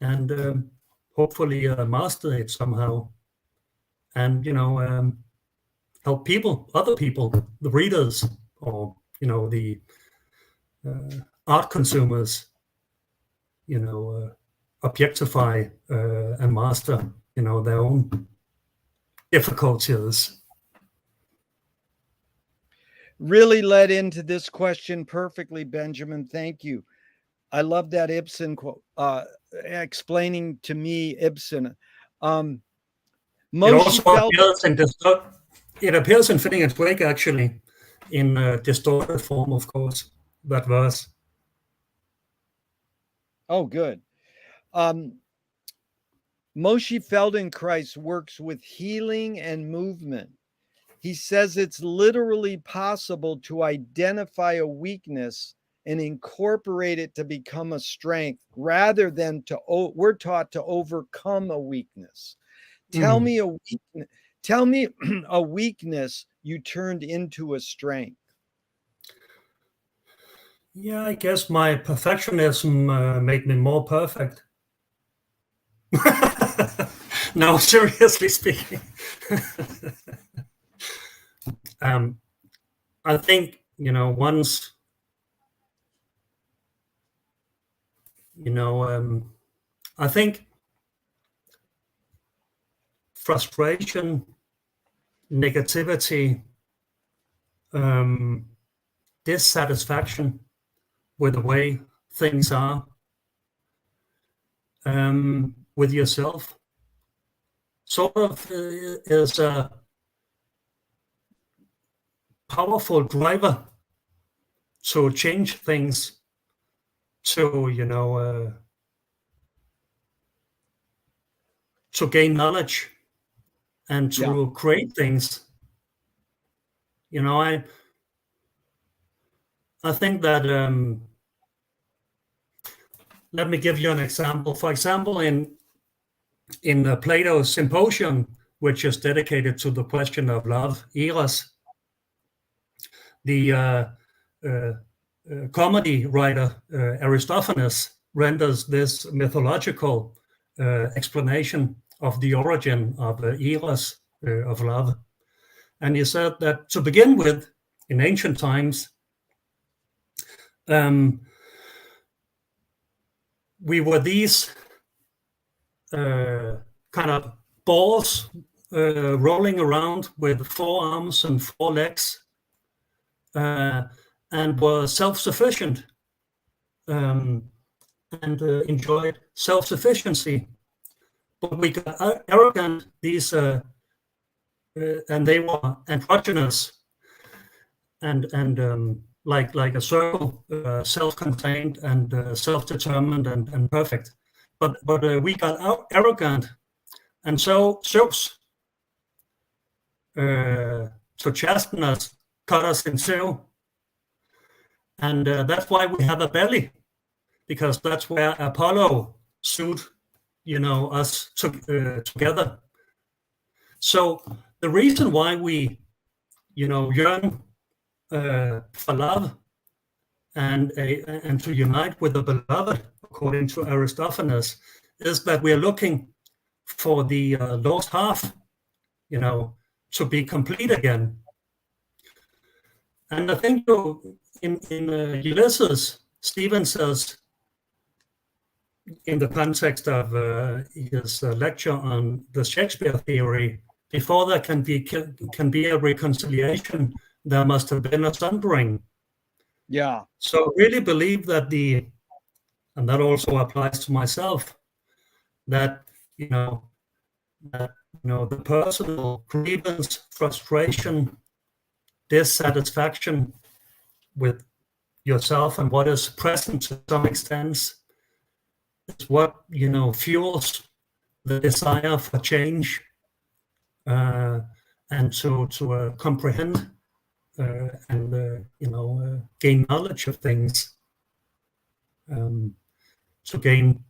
and hopefully master it somehow. And, help other people, the readers, or, the art consumers, objectify and master, their own difficulties. Really led into this question perfectly, Benjamin. Thank you. I love that Ibsen quote, explaining to me Ibsen. It Moshe also felt it appears in Fitting and Twig, actually, in distorted form, of course, that verse. oh good. Um, Moshe Feldenkrais works with healing and movement. He says it's literally possible to identify a weakness and incorporate it to become a strength rather than we're taught to overcome a weakness. Tell Mm. me a weakness, tell me a weakness you turned into a strength. Yeah, I guess my perfectionism made me more perfect. No, seriously speaking. I think, once, I think frustration, negativity, dissatisfaction with the way things are, with yourself, sort of is a powerful driver to change things, to to gain knowledge and Yeah. to create things. I think that, let me give you an example. For example, in Plato's Symposium, which is dedicated to the question of love, eros, the comedy writer Aristophanes renders this mythological explanation of the origin of eros, of love. And he said that to begin with, in ancient times, we were these kind of balls rolling around with 4 arms and 4 legs, and were self-sufficient, and enjoyed self-sufficiency. But we got arrogant, and they were androgynous, and like a circle, self-contained and self-determined and perfect. But we got arrogant, and so Zeus, to chasten us, cut us in two, and that's why we have a belly, because that's where Apollo sewed, us together. So the reason why we, yearn for love and to unite with the beloved, according to Aristophanes, is that we are looking for the lost half, to be complete again. And I think in Ulysses, Stephen says, in the context of his lecture on the Shakespeare theory, before there can be a reconciliation, there must have been a sundering. Yeah. So I really believe that and that also applies to myself, that the personal grievance, frustration, dissatisfaction with yourself and what is present to some extent is what fuels the desire for change, and to comprehend, and gain knowledge of things, to gain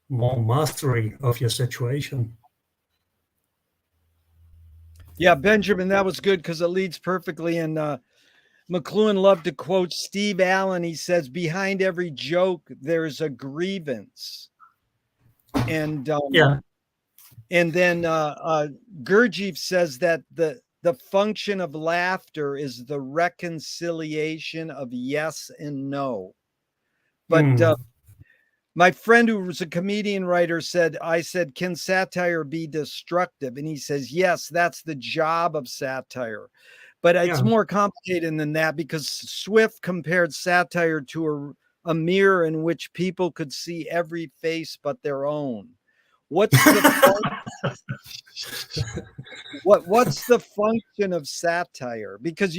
more mastery of your situation. Yeah, Benjamin, that was good because it leads perfectly. And McLuhan loved to quote Steve Allen. He says, behind every joke, there's a grievance. And Yeah. and then Gurdjieff says that the function of laughter is the reconciliation of yes and no. But my friend who was a comedian writer I said, can satire be destructive? And he says, yes, that's the job of satire. But it's more complicated than that, because Swift compared satire to a mirror in which people could see every face but their own. What's the what's the function of satire? Because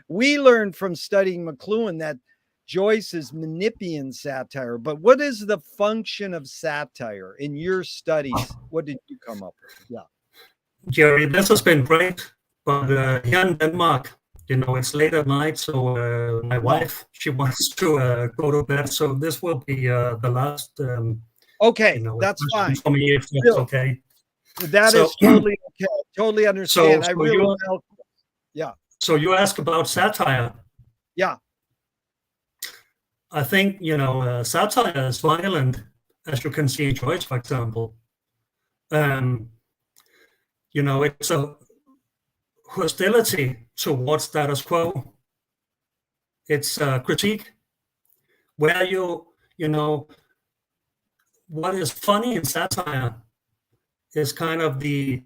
we learned from studying McLuhan that Joyce is Manipian satire, but what is the function of satire in your studies? What did you come up with? Yeah. Jerry, this has been great, but here in Denmark, it's late at night, so my wife, she wants to go to bed, so this will be the last okay, that's fine for me, if that's okay. That is totally okay. Totally understand. I really felt, yeah. So you ask about satire. Yeah. I think, satire is violent, as you can see in Joyce, for example. It's a hostility towards status quo. It's a critique where what is funny in satire is kind of the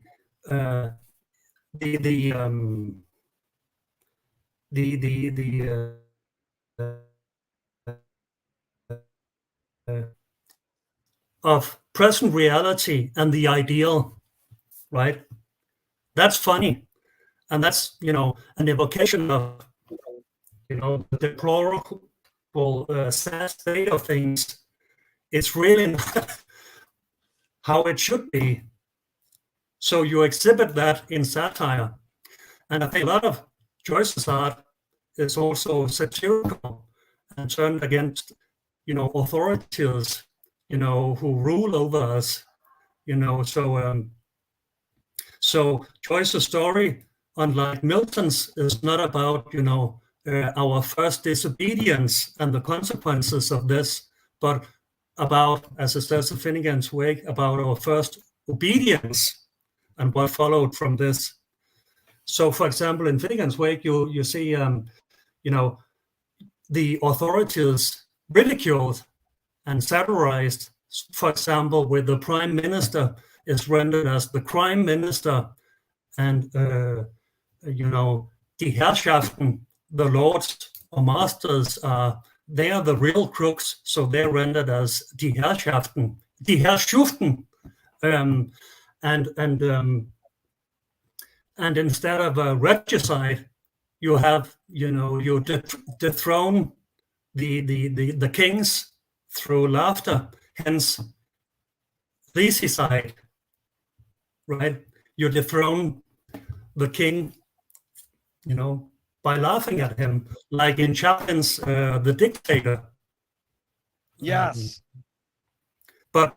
of present reality and the ideal, right? That's funny, and that's an evocation of the deplorable sad state of things. It's really not how it should be. So you exhibit that in satire, and I think a lot of Joyce's art is also satirical and turned against authorities who rule over us. So Joyce's story, unlike Milton's, is not about our first disobedience and the consequences of this, but about, as it says in Finnegan's Wake, about our first obedience and what followed from this. So, for example, in Finnegan's Wake, you see the authorities ridiculed and satirized. For example, with the prime minister is rendered as the crime minister, and die Herrschaften, the lords or masters, they are the real crooks, so they're rendered as die Herrschaften, die Herrschaften, and instead of a regicide, you have you dethrone the kings through laughter, hence regicide, right? You dethrone the king, by laughing at him, like in Chaplin's The Dictator. Yes. But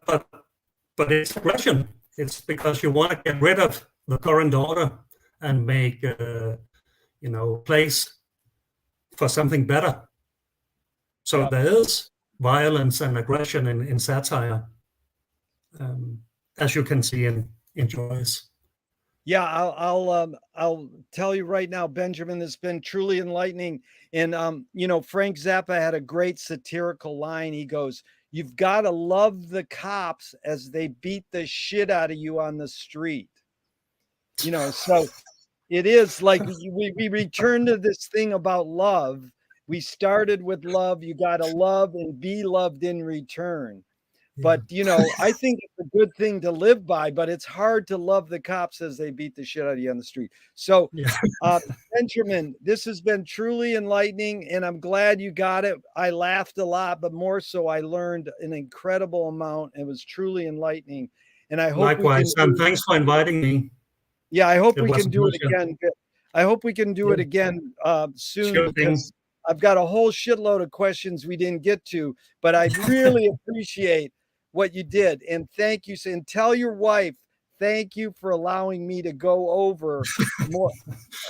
it's aggression. It's because you want to get rid of the current order and make place for something better. So there is violence and aggression in satire, as you can see in Joyce. Yeah, I'll tell you right now, Benjamin, it's been truly enlightening. And Frank Zappa had a great satirical line. He goes, "You've got to love the cops as they beat the shit out of you on the street." So it is like we return to this thing about love. We started with love. You got to love and be loved in return. But, I think it's a good thing to live by, but it's hard to love the cops as they beat the shit out of you on the street. So, Benjamin, this has been truly enlightening, and I'm glad you got it. I laughed a lot, but more so I learned an incredible amount. It was truly enlightening. And I hope likewise, and thanks for inviting me. Yeah, I hope we can do it again. I hope we can do it again soon, sure, because I've got a whole shitload of questions we didn't get to, but I really appreciate what you did. And thank you. And tell your wife, thank you for allowing me to go over more,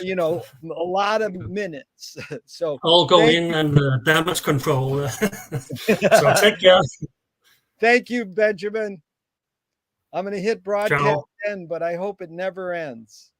a lot of minutes. So I'll go in and damage control. So take care. Thank you, Benjamin. I'm going to hit broadcast end, but I hope it never ends.